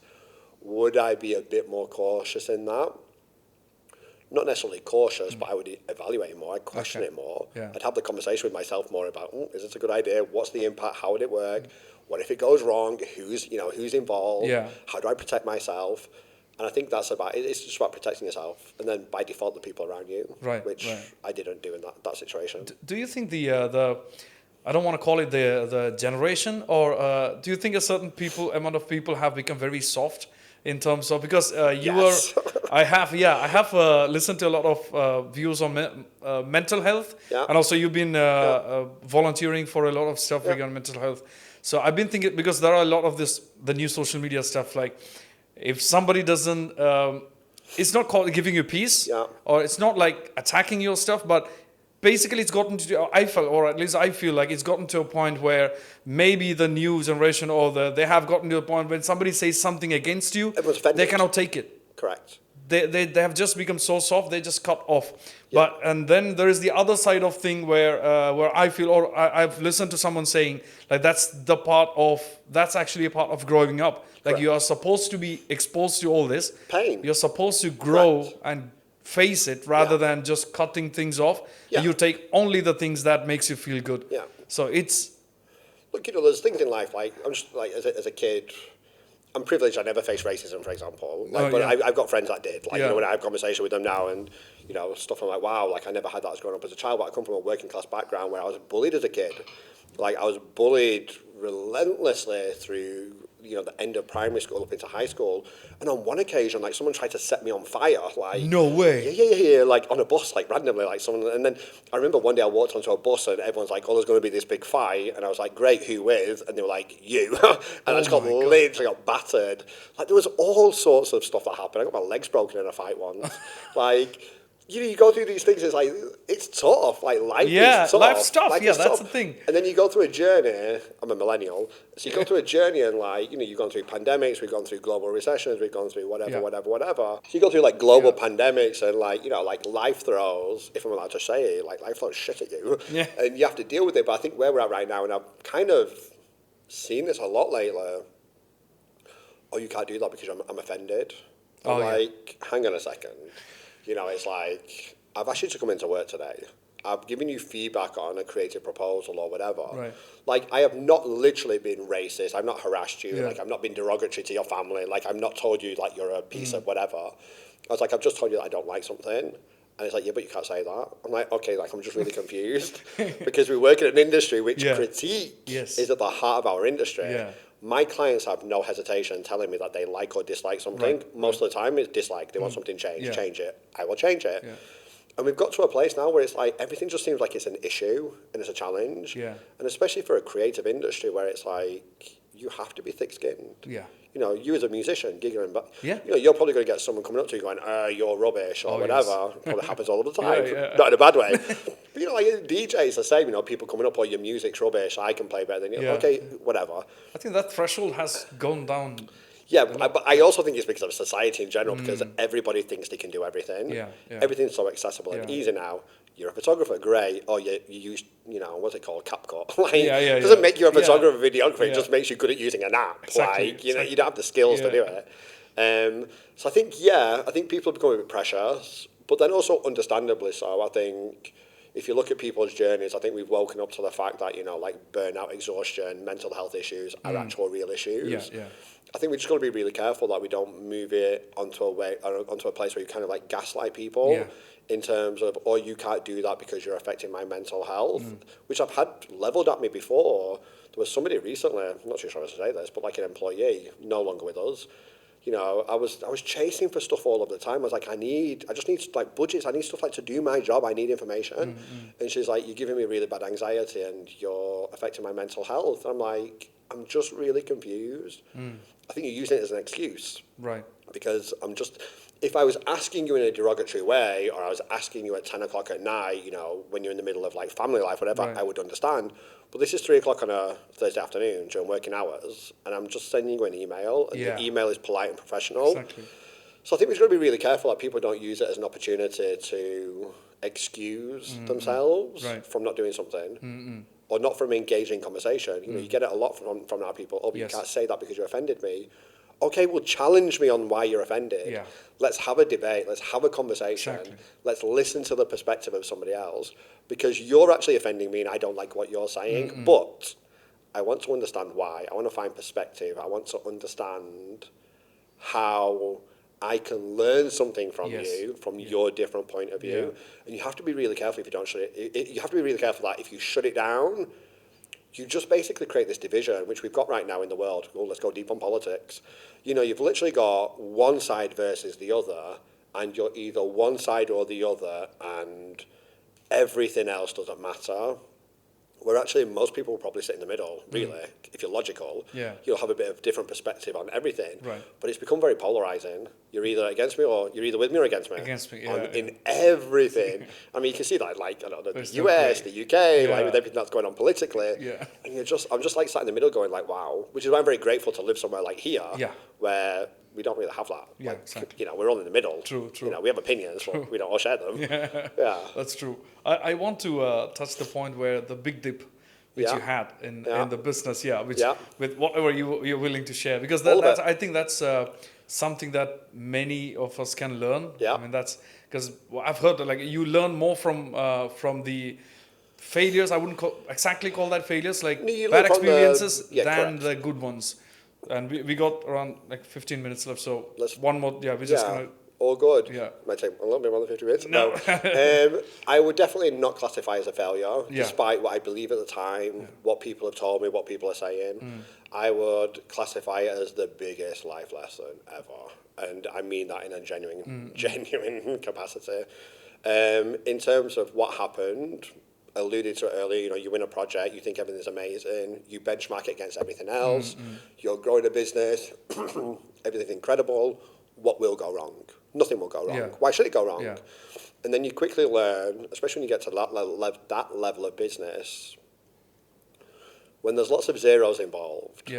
Would I be a bit more cautious in that? Not necessarily cautious, but I would evaluate it more. I'd question it more. I'd have the conversation with myself more about, is this a good idea? What's the impact? How would it work? What if it goes wrong? Who's involved? How do I protect myself? And I think it's just about protecting yourself, and then by default the people around you, which I didn't do in that situation. Do you think the I don't want to call it the generation, or do you think a certain amount of people have become very soft in terms of, because I have listened to a lot of views on mental health, and also you've been volunteering for a lot of stuff regarding mental health. So I've been thinking, because there are a lot of the new social media stuff, like if somebody doesn't, it's not called giving you peace, or it's not like attacking your stuff, but basically it's gotten to, I feel like it's gotten to a point where maybe the new generation they have gotten to a point when somebody says something against you, they cannot take it. Correct. They have just become so soft, they just cut off. And then there is the other side of thing where I feel, or I've listened to someone saying, like, that's actually a part of growing up. Like, you are supposed to be exposed to all this pain. You're supposed to grow and face it rather than just cutting things off. You take only the things that makes you feel good. So it's, look, you know, there's things in life, like, I'm just like, as a kid, I'm privileged I never faced racism, for example. Like, I've got friends that did. Like, you know, when I have conversation with them now and, you know, stuff, I'm like, wow, like, I never had that as growing up as a child, but I come from a working class background where I was bullied as a kid. Like, I was bullied relentlessly through, you know, the end of primary school up into high school. And on one occasion, like, someone tried to set me on fire. Like, no way. Yeah, like on a bus, like randomly, like someone. And then I remember one day I walked onto a bus and everyone's like, oh, there's going to be this big fight. And I was like, great, who with? And they were like, you. And I just got literally got battered. Like, there was all sorts of stuff that happened. I got my legs broken in a fight once. Like, you know, you go through these things, it's like, it's tough. Like, life is tough. Life's tough. That's tough. the thing. And then you go through a journey. I'm a millennial. So you go through a journey and, like, you know, you've gone through pandemics, we've gone through global recessions, we've gone through whatever. So you go through, like, global pandemics and, like, you know, like, life throws, if I'm allowed to say it, like, life throws shit at you. And you have to deal with it. But I think where we're at right now, and I've kind of seen this a lot lately, oh, you can't do that because I'm offended. I'm like, hang on a second. You know, it's like, I've asked you to come into work today. I've given you feedback on a creative proposal or whatever. Like, I have not literally been racist. I've not harassed you. Like, I've not been derogatory to your family. Like, I've not told you, like, you're a piece of whatever. I was like, I've just told you that I don't like something. And it's like, yeah, but you can't say that. I'm like, okay, like I'm just really confused because we work in an industry which critique is at the heart of our industry. Yeah. My clients have no hesitation telling me that they like or dislike something. Most of the time it's dislike. They want something changed. Change it. I will change it. Yeah. And we've got to a place now where it's like everything just seems like it's an issue and it's a challenge. Yeah. And especially for a creative industry where it's like you have to be thick-skinned. Yeah. You know, you as a musician, gigging, but Yeah. you know, you're probably going to get someone coming up to you going, you're rubbish or whatever. Yes. Probably happens all the time, Yeah. not in a bad way. But you know, like DJs the same. You know, people coming up, your music's rubbish. I can play better than you. Yeah. Okay, whatever. I think that threshold has gone down. Yeah, but I also think it's because of society in general, because everybody thinks they can do everything. Yeah. Everything's so accessible and easy now. You're a photographer, great. Or you use, you know, what's it called, CapCut. Like, it doesn't make you a photographer, videographer. It just makes you good at using an app. Exactly. Like, you know, you don't have the skills to do it. So I think people are becoming a bit precious, but then also understandably so. I think if you look at people's journeys, I think we've woken up to the fact that, you know, like burnout, exhaustion, mental health issues are actual real issues. I think we just got to be really careful that we don't move it onto a place where you kind of like gaslight people in terms of, oh, you can't do that because you're affecting my mental health, which I've had leveled at me before. There was somebody recently, I'm not too sure how to say this, but like an employee, no longer with us. You know, I was chasing for stuff all of the time. I was like, I just need like budgets. I need stuff like to do my job. I need information. And she's like, you're giving me really bad anxiety and you're affecting my mental health. And I'm like, I'm just really confused. I think you're using it as an excuse. Right. Because if I was asking you in a derogatory way, or I was asking you at 10 o'clock at night, you know, when you're in the middle of like family life, whatever, I would understand. But this is 3 o'clock on a Thursday afternoon during working hours, and I'm just sending you an email, and the email is polite and professional. Exactly. So I think we've got to be really careful that people don't use it as an opportunity to excuse themselves from not doing something. Or not from engaging conversation. You know, you get it a lot from our people. Oh, but you can't say that because you offended me. Okay, well, challenge me on why you're offended. Yeah. Let's have a debate. Let's have a conversation. Exactly. Let's listen to the perspective of somebody else, because you're actually offending me and I don't like what you're saying. But I want to understand why. I want to find perspective. I want to understand how I can learn something from you, from your different point of view. And you have to be really careful if you don't shut it. You have to be really careful that if you shut it down, you just basically create this division, which we've got right now in the world. Oh, let's go deep on politics. You know, you've literally got one side versus the other, and you're either one side or the other, and everything else doesn't matter. Where actually most people will probably sit in the middle, really. If you're logical, you'll have a bit of different perspective on everything. Right. But it's become very polarizing. You're either against me or you're either with me or against me. Against me, in everything. I mean, you can see that, like, I don't know, the US, the UK, like with everything that's going on politically. And I'm just like sat in the middle going like, wow. Which is why I'm very grateful to live somewhere like here, where we don't really have that. Yeah, like, exactly. You know, we're all in the middle. True. You know, we have opinions, but we don't all share them. Yeah. That's true. I want to touch the point where the big dip which you had in the business, with whatever you're willing to share, because that's, I think that's something that many of us can learn. I mean, that's because I've heard that, like, you learn more from the failures. I wouldn't exactly call that failures, like bad experiences, than the good ones. And we got around like 15 minutes left, so one more. We're just gonna. All good. Yeah. Might take a little bit more than 50 minutes. No. I would definitely not classify as a failure, despite what I believe at the time, what people have told me, what people are saying. I would classify it as the biggest life lesson ever. And I mean that in a genuine capacity. In terms of what happened, alluded to it earlier, you know, you win a project, you think everything's amazing, you benchmark it against everything else, you're growing a business, everything's incredible. What will go wrong? Nothing will go wrong. Why should it go wrong? And then you quickly learn, especially when you get to that level of business, when there's lots of zeros involved,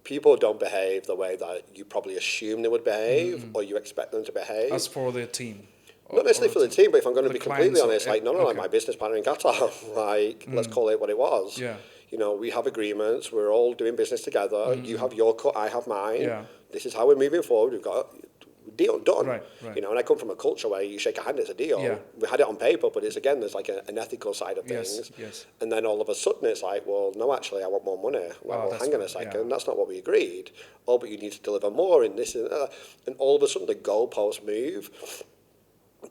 people don't behave the way that you probably assume they would behave or you expect them to behave. As for their team. Not necessarily for the team, but if I'm going to be completely honest, like, like my business partner in Qatar, like, let's call it what it was. You know, we have agreements, we're all doing business together, you have your cut, I have mine, this is how we're moving forward, we've got a deal done. Right. You know, and I come from a culture where you shake a hand, it's a deal. We had it on paper, but there's like an ethical side of things. And then all of a sudden it's like, well, no, actually, I want more money. Well, hang on a second, that's not what we agreed. Oh, but you need to deliver more in this and that. And all of a sudden the goalposts move.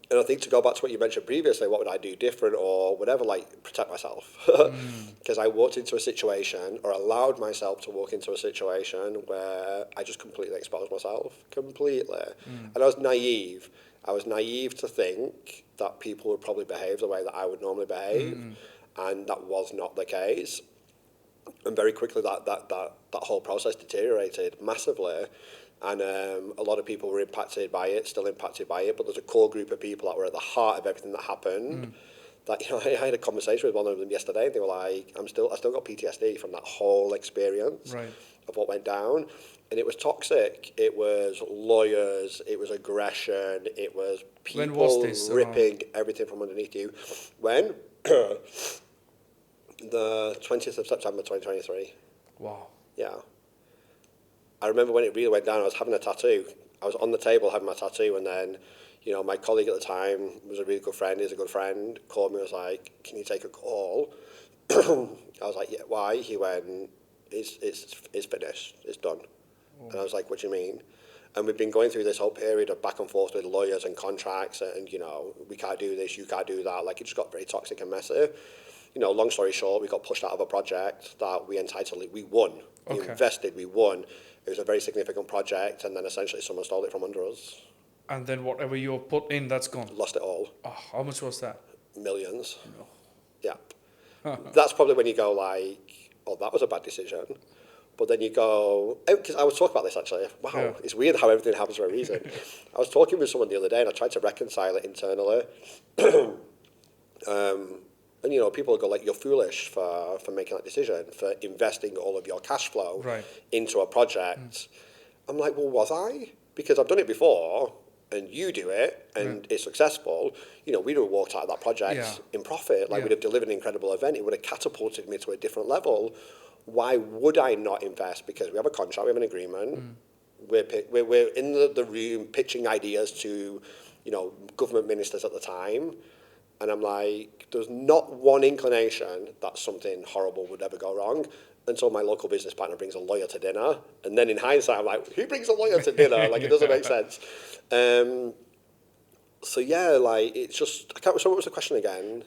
And I think to go back to what you mentioned previously, what would I do different or whatever, like protect myself. Because I walked into a situation or allowed myself to walk into a situation where I just completely exposed myself, completely. And I was naive. I was naive to think that people would probably behave the way that I would normally behave. And that was not the case. And very quickly that whole process deteriorated massively. And a lot of people were impacted by it, still impacted by it, but there's a core group of people that were at the heart of everything that happened. That, you know, I had a conversation with one of them yesterday, and they were like, I still got PTSD from that whole experience of what went down. And it was toxic. It was lawyers, it was aggression, it was When was people this? ripping everything from underneath you. When? The 20th of September 2023. Wow. Yeah. I remember when it really went down, I was having a tattoo. I was on the table having my tattoo, and then, you know, my colleague at the time was a really good friend, he's a good friend, called me and was like, can you take a call? I was like, yeah, why? He went, it's finished, it's done. And I was like, what do you mean? And we've been going through this whole period of back and forth with lawyers and contracts and, you know, we can't do this, you can't do that. Like, it just got very toxic and messy. You know, long story short, we got pushed out of a project that we won. We invested, we won. It was a very significant project, and then essentially someone stole it from under us. And then whatever you put in, that's gone. Lost it all. Oh, how much was that? Millions. No. Yeah. That's probably when you go like, oh, that was a bad decision. But then you go, because I was talking about this actually. Wow, It's weird how everything happens for a reason. I was talking with someone the other day, and I tried to reconcile it internally. And, you know, people go like, you're foolish for making that decision, for investing all of your cash flow into a project. I'm like, well, was I? Because I've done it before, and you do it, and it's successful. You know, we'd have walked out of that project in profit. Like, we'd have delivered an incredible event. It would have catapulted me to a different level. Why would I not invest? Because we have a contract, we have an agreement. We're in the room pitching ideas to, you know, government ministers at the time. And I'm like, there's not one inclination that something horrible would ever go wrong until my local business partner brings a lawyer to dinner. And then in hindsight, I'm like, who brings a lawyer to dinner? Like, it doesn't make sense. So yeah, like, it's just, I can't remember, what was the question again?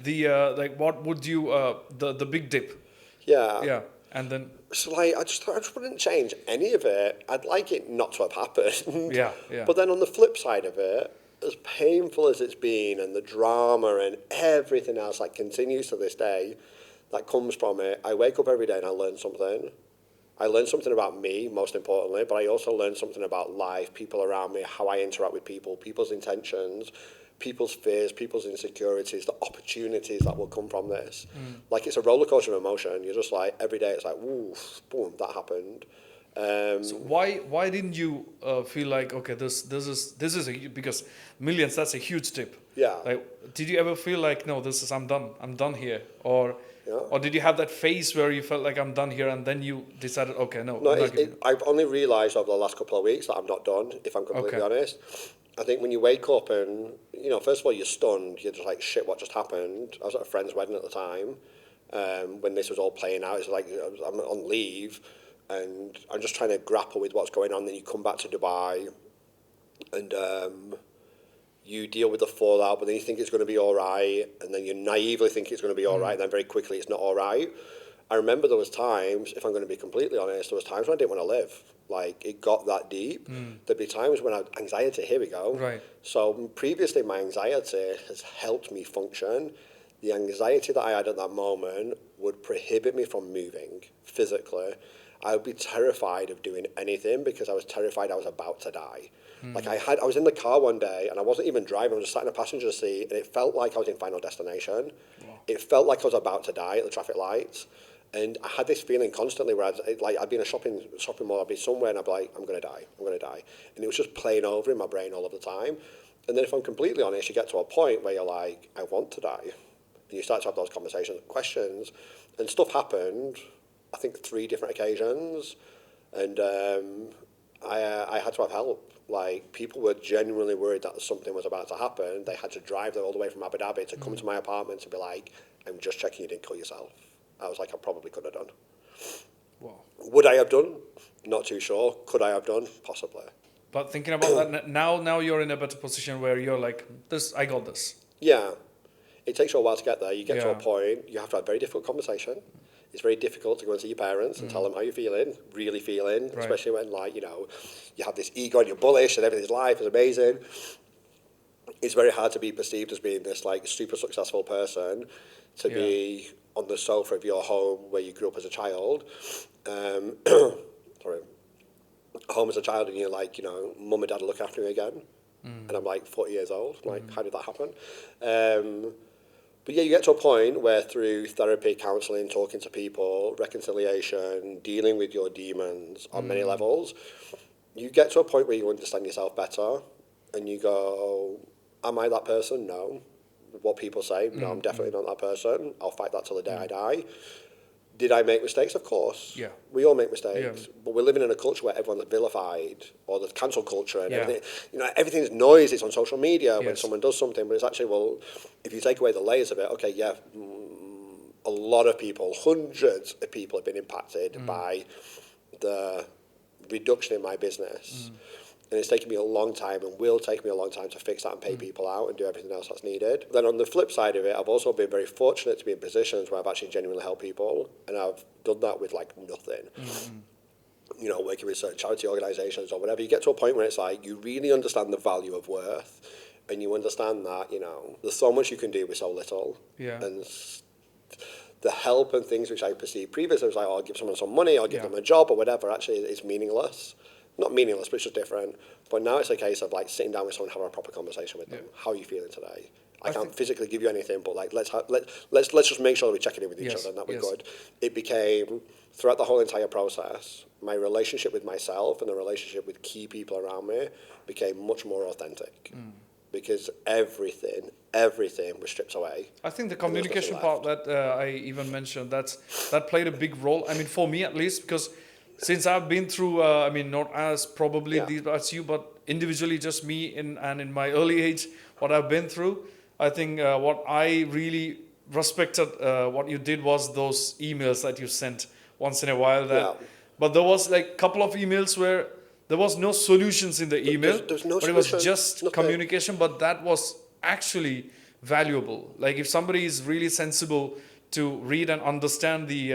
Like, what would you, the big dip? Yeah. Yeah. And then. So like, I just wouldn't change any of it. I'd like it not to have happened. Yeah. But then on the flip side of it, as painful as it's been and the drama and everything else that continues to this day that comes from it, I wake up every day and I learn something. I learn something about me, most importantly, but I also learn something about life, people around me, how I interact with people, people's intentions, people's fears, people's insecurities, the opportunities that will come from this. Like, it's a roller coaster of emotion. You're just like, every day it's like, ooh, boom, that happened. So why didn't you feel like, okay, this is because millions, that's a huge tip. Yeah. Like, did you ever feel like, no, I'm done here, or did you have that phase where you felt like I'm done here, and then you decided, okay, no. I've only realised over the last couple of weeks that I'm not done, if I'm completely honest. I think when you wake up and, you know, first of all, you're stunned. You're just like, shit, what just happened? I was at a friend's wedding at the time when this was all playing out. It's like, I'm on leave. And I'm just trying to grapple with what's going on. Then you come back to Dubai and you deal with the fallout, but then you think it's going to be all right. And then you naively think it's going to be all right. And then very quickly it's not all right. I remember there was times, if I'm going to be completely honest, there was times when I didn't want to live. Like, it got that deep. There'd be times when I had anxiety. Here we go. Right. So previously my anxiety has helped me function. The anxiety that I had at that moment would prohibit me from moving physically. I would be terrified of doing anything because I was terrified I was about to die. Like, I was in the car one day and I wasn't even driving, I was just sat in a passenger seat, and it felt like I was in Final Destination. Wow. It felt like I was about to die at the traffic lights. And I had this feeling constantly where I'd be in a shopping mall, I'd be somewhere and I'd be like, I'm going to die. And it was just playing over in my brain all of the time. And then if I'm completely honest, you get to a point where you're like, I want to die. And you start to have those conversations, questions, and stuff happened, I think 3 different occasions, and I had to have help. Like, people were genuinely worried that something was about to happen. They had to drive there all the way from Abu Dhabi to come to my apartment to be like, I'm just checking you didn't kill yourself. I was like, I probably could have done. Wow. Would I have done? Not too sure. Could I have done? Possibly. But thinking about that now you're in a better position where you're like, this, I got this. Yeah. It takes you a while to get there. You get to a Yeah. point, you have to have a very difficult conversation. It's very difficult to go and see your parents and tell them how you're feeling, really feeling, Right. especially when, like, you know, you have this ego and you're bullish and everything's life is amazing. It's very hard to be perceived as being this, like, super successful person, to Yeah. be on the sofa of your home where you grew up as a child. Sorry. Home as a child, and you're like, you know, mum and dad will look after me again. And I'm like 40 years old. Like, how did that happen? But yeah, you get to a point where through therapy, counselling, talking to people, reconciliation, dealing with your demons on many levels, you get to a point where you understand yourself better and you go, am I that person? No. What people say? No, I'm definitely not that person. I'll fight that till the day I die. Did I make mistakes? Of course. Yeah. We all make mistakes. Yeah. But we're living in a culture where everyone's vilified, or the cancel culture and Yeah. everything. You know, everything's noise. It's on social media when Yes. someone does something, but it's actually, well, if you take away the layers of it, okay, yeah, a lot of people, hundreds of people have been impacted by the reduction in my business. And it's taken me a long time and will take me a long time to fix that and pay people out and do everything else that's needed. Then on the flip side of it, I've also been very fortunate to be in positions where I've actually genuinely helped people, and I've done that with like nothing. You know, working with certain charity organisations or whatever. You get to a point where it's like you really understand the value of worth, and you understand that, you know, there's so much you can do with so little. Yeah. And the help and things which I perceived previously was like, oh, I'll give someone some money, I'll give Yeah. them a job or whatever, actually it's meaningless. Not meaningless, but it's just different. But now it's a case of like sitting down with someone and having a proper conversation with them. Yeah. How are you feeling today? I can't think- physically give you anything, but like let's just make sure that we're checking in with each Yes, other and that we're yes. good. It became, throughout the whole entire process, my relationship with myself and the relationship with key people around me became much more authentic. Because everything was stripped away. I think the And there was nothing communication part left. that I even mentioned, that played a big role. I mean, for me at least, because since I've been through, I mean, not as probably Yeah. these as you, but individually, just me in my early age, what I've been through. I think what I really respected what you did was those emails that you sent once in a while. Yeah. But there was like a couple of emails where there was no solutions in the email, there's no but it was solution, just nothing. communication. But that was actually valuable. Like if somebody is really sensible to read and understand the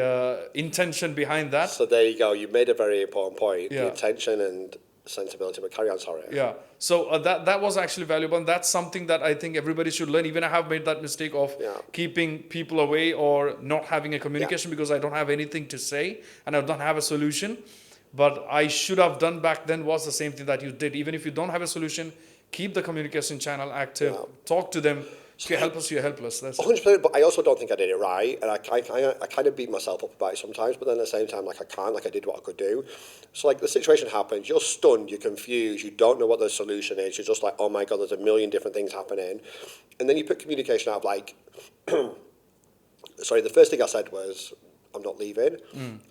intention behind that. So there you go. You made a very important point. Yeah. The intention and sensibility. But carry on, sorry. Yeah. So that was actually valuable, and that's something that I think everybody should learn. Even I have made that mistake of Yeah. keeping people away or not having a communication because I don't have anything to say and I don't have a solution. But I should have done back then was the same thing that you did. Even if you don't have a solution, keep the communication channel active. Yeah. Talk to them. If you're helpless, you're helpless. That's it. 100%, but I also don't think I did it right, and I kind of beat myself up about it sometimes, but then at the same time, like, I can't, like, I did what I could do. So, like, the situation happens, you're stunned, you're confused, you don't know what the solution is, you're just like, oh my God, there's a million different things happening. And then you put communication out of, like, sorry, the first thing I said was, I'm not leaving,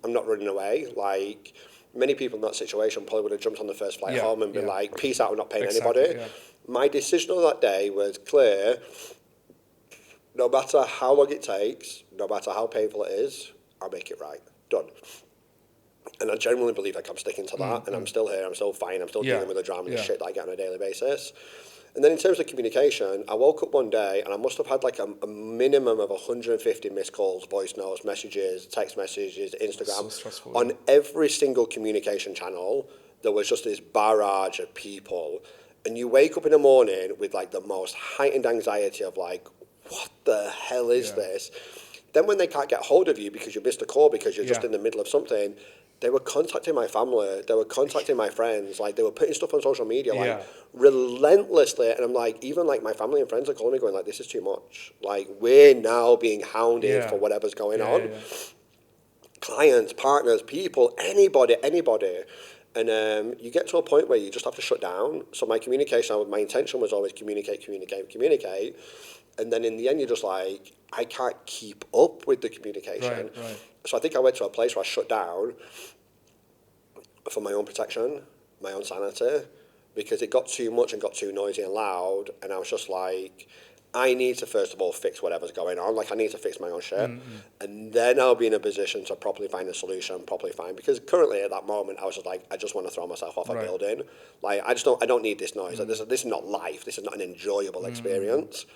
I'm not running away, like, many people in that situation probably would have jumped on the first flight Yeah, home and been yeah. like, peace out, I'm not paying Exactly, anybody. yeah. My decision on that day was clear. No matter how long it takes, no matter how painful it is, I'll make it right. Done. And I genuinely believe like I'm sticking to that, and I'm still here, I'm still fine, I'm still Yeah, dealing with the drama and the yeah. shit that I get on a daily basis. And then in terms of communication, I woke up one day and I must have had like a minimum of 150 missed calls, voice notes, messages, text messages, Instagram. So stressful, On yeah. every single communication channel, there was just this barrage of people. And you wake up in the morning with like the most heightened anxiety of like, what the hell is Yeah. this? Then when they can't get hold of you because you missed a call because you're just Yeah. in the middle of something, they were contacting my family, they were contacting my friends, like they were putting stuff on social media, like Yeah. relentlessly. And I'm like, even like my family and friends are calling me going like, this is too much. Like we're now being hounded Yeah. for whatever's going Yeah, on. yeah. Clients, partners, people, anybody. And you get to a point where you just have to shut down. So my my intention was always communicate. And then in the end, you're just like, I can't keep up with the communication. Right. So I think I went to a place where I shut down for my own protection, my own sanity, because it got too much and got too noisy and loud. And I was just like, I need to first of all fix whatever's going on. Like I need to fix my own shit, and then I'll be in a position to properly find a solution, properly find. Because currently at that moment, I was just like, I just want to throw myself off a building. Like I don't need this noise. Like, this is not life. This is not an enjoyable experience,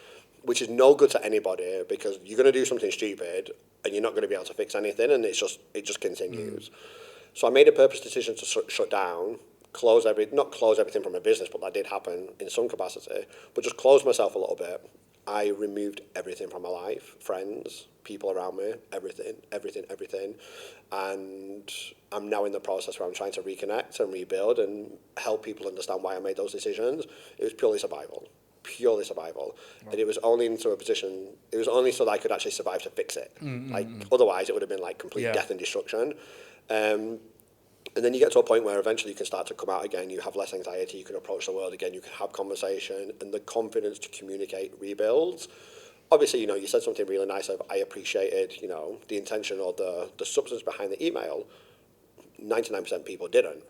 which is no good to anybody because you're going to do something stupid and you're not going to be able to fix anything, and it just continues. So I made a purpose decision to shut down. Not close everything from a business, but that did happen in some capacity, but just close myself a little bit. I removed everything from my life, friends, people around me, everything. And I'm now in the process where I'm trying to reconnect and rebuild and help people understand why I made those decisions. It was purely survival. And it was only it was only so that I could actually survive to fix it. Otherwise it would have been like complete death and destruction. And then you get to a point where eventually you can start to come out again, you have less anxiety, you can approach the world again, you can have conversation, and the confidence to communicate rebuilds. Obviously, you said something really nice of, I appreciated, the intention or the substance behind the email. 99% people didn't.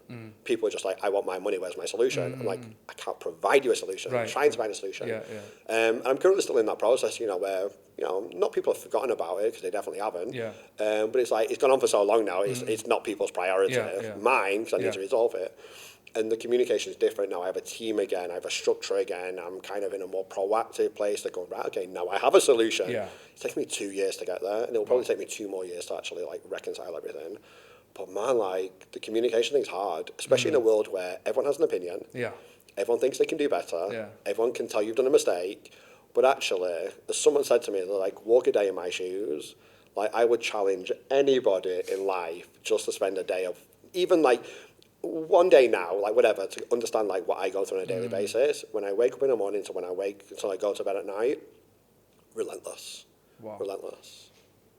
People were just like, I want my money, where's my solution? I'm like, I can't provide you a solution. I'm trying to find a solution. I'm currently still in that process, where, not people have forgotten about it, because they definitely haven't. But it's like, it's gone on for so long now, it's not people's priority. Mine, because I need to resolve it. And the communication is different now. I have a team again, I have a structure again. I'm kind of in a more proactive place to go, right, okay, now I have a solution. It's taken me 2 years to get there, and it will probably take me 2 more years to actually like reconcile everything. But man, like the communication thing's hard, especially in a world where everyone has an opinion. Everyone thinks they can do better. Everyone can tell you've done a mistake. But actually, as someone said to me, they're like, walk a day in my shoes. Like I would challenge anybody in life just to spend a day of even like one day now, like whatever, to understand like what I go through on a daily basis. When I wake up in the morning to when I wake until I go to bed at night, relentless. Relentless.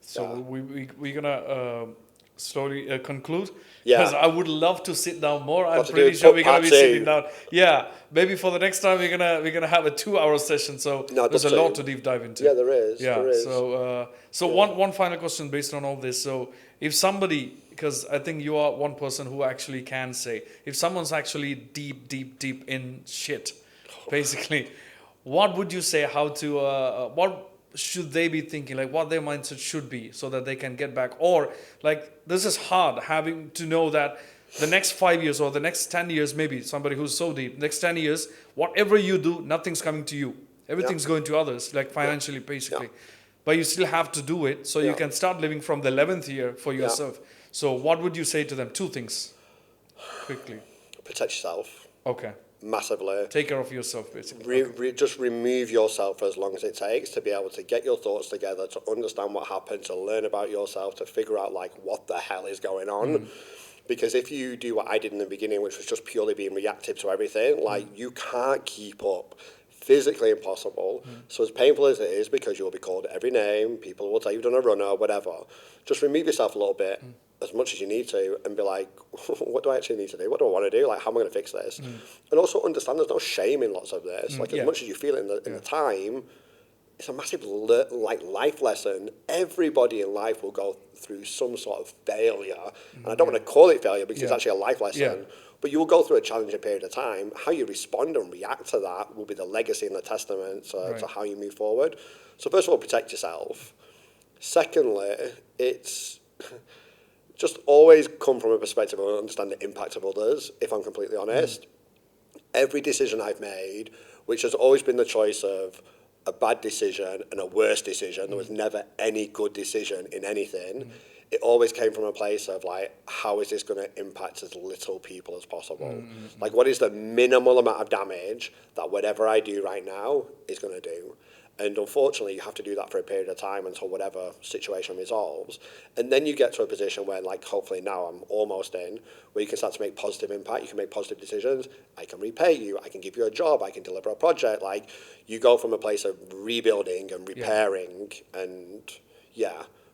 So we're gonna slowly conclude, because I would love to sit down more. I'm pretty sure we're gonna be sitting down. Maybe for the next time we're gonna have a 2-hour session. So there's a lot to deep dive into. There is. There is. So one final question based on all this. So if somebody, because I think you are one person who actually can say, if someone's actually deep in shit, basically, what would you say? How to what should they be thinking, like what their mindset should be so that they can get back? Or like, this is hard, having to know that the next 5 years or the next 10 years, maybe somebody who's so deep, next 10 years, whatever you do, nothing's coming to you. Everything's going to others, like financially, basically. But you still have to do it so you can start living from the 11th year for yourself. So what would you say to them? 2 things, quickly. Protect yourself. Okay. Massively. Take care of yourself, basically. Just remove yourself for as long as it takes to be able to get your thoughts together, to understand what happened, to learn about yourself, to figure out like what the hell is going on. Because if you do what I did in the beginning, which was just purely being reactive to everything, like you can't keep up. Physically impossible. So as painful as it is, because you will be called every name, people will tell you've done a runner, whatever. Just remove yourself a little bit, as much as you need to, and be like, what do I actually need to do? What do I want to do? Like, how am I going to fix this? And also understand there's no shame in lots of this. Like, as much as you feel it in the time, it's a massive life lesson. Everybody in life will go through some sort of failure. And I don't want to call it failure because it's actually a life lesson. But you will go through a challenging period of time. How you respond and react to that will be the legacy and the testament to how you move forward. So first of all, protect yourself. Secondly, it's just always come from a perspective of understand the impact of others, if I'm completely honest. Every decision I've made, which has always been the choice of a bad decision and a worse decision, there was never any good decision in anything. It always came from a place of like, how is this going to impact as little people as possible? Like, what is the minimal amount of damage that whatever I do right now is going to do? And unfortunately, you have to do that for a period of time until whatever situation resolves. And then you get to a position where, like, hopefully now I'm almost in, where you can start to make positive impact, you can make positive decisions, I can repay you, I can give you a job, I can deliver a project. Like, you go from a place of rebuilding and repairing and,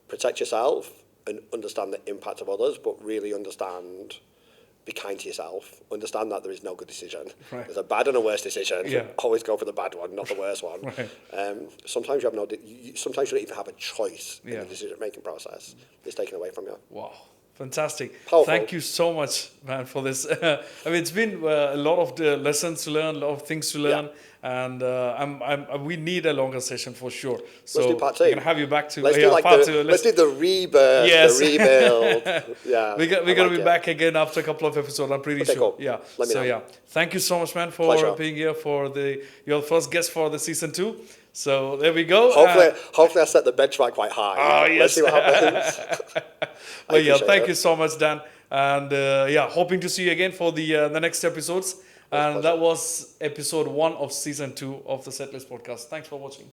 protect yourself and understand the impact of others, but really understand, be kind to yourself. Understand that there is no good decision. There's a bad and a worse decision. Always go for the bad one, not the worst one. Sometimes sometimes you don't even have a choice in the decision-making process. It's taken away from you. Wow. Fantastic. Powerful. Thank you so much, man, for this. I mean, it's been a lot of the lessons to learn, a lot of things to learn, and we need a longer session for sure. So Let's do part 2. we're gonna have you back to Let's do like part the, 2. let's do the rebirth, Yes. the rebuild. Yeah, We're gonna be back again after a couple of episodes. I'm pretty Okay, sure. cool. Yeah. Let me So know. yeah, thank you so much, man, for Pleasure. being here for your first guest for the season 2. So there we go. Hopefully I set the benchmark quite high. Oh, yes. Let's see what happens. Well, yeah, thank it. you so much, Dan. And hoping to see you again for the next episodes. And that was episode 1 of season 2 of the Setlist podcast. Thanks for watching.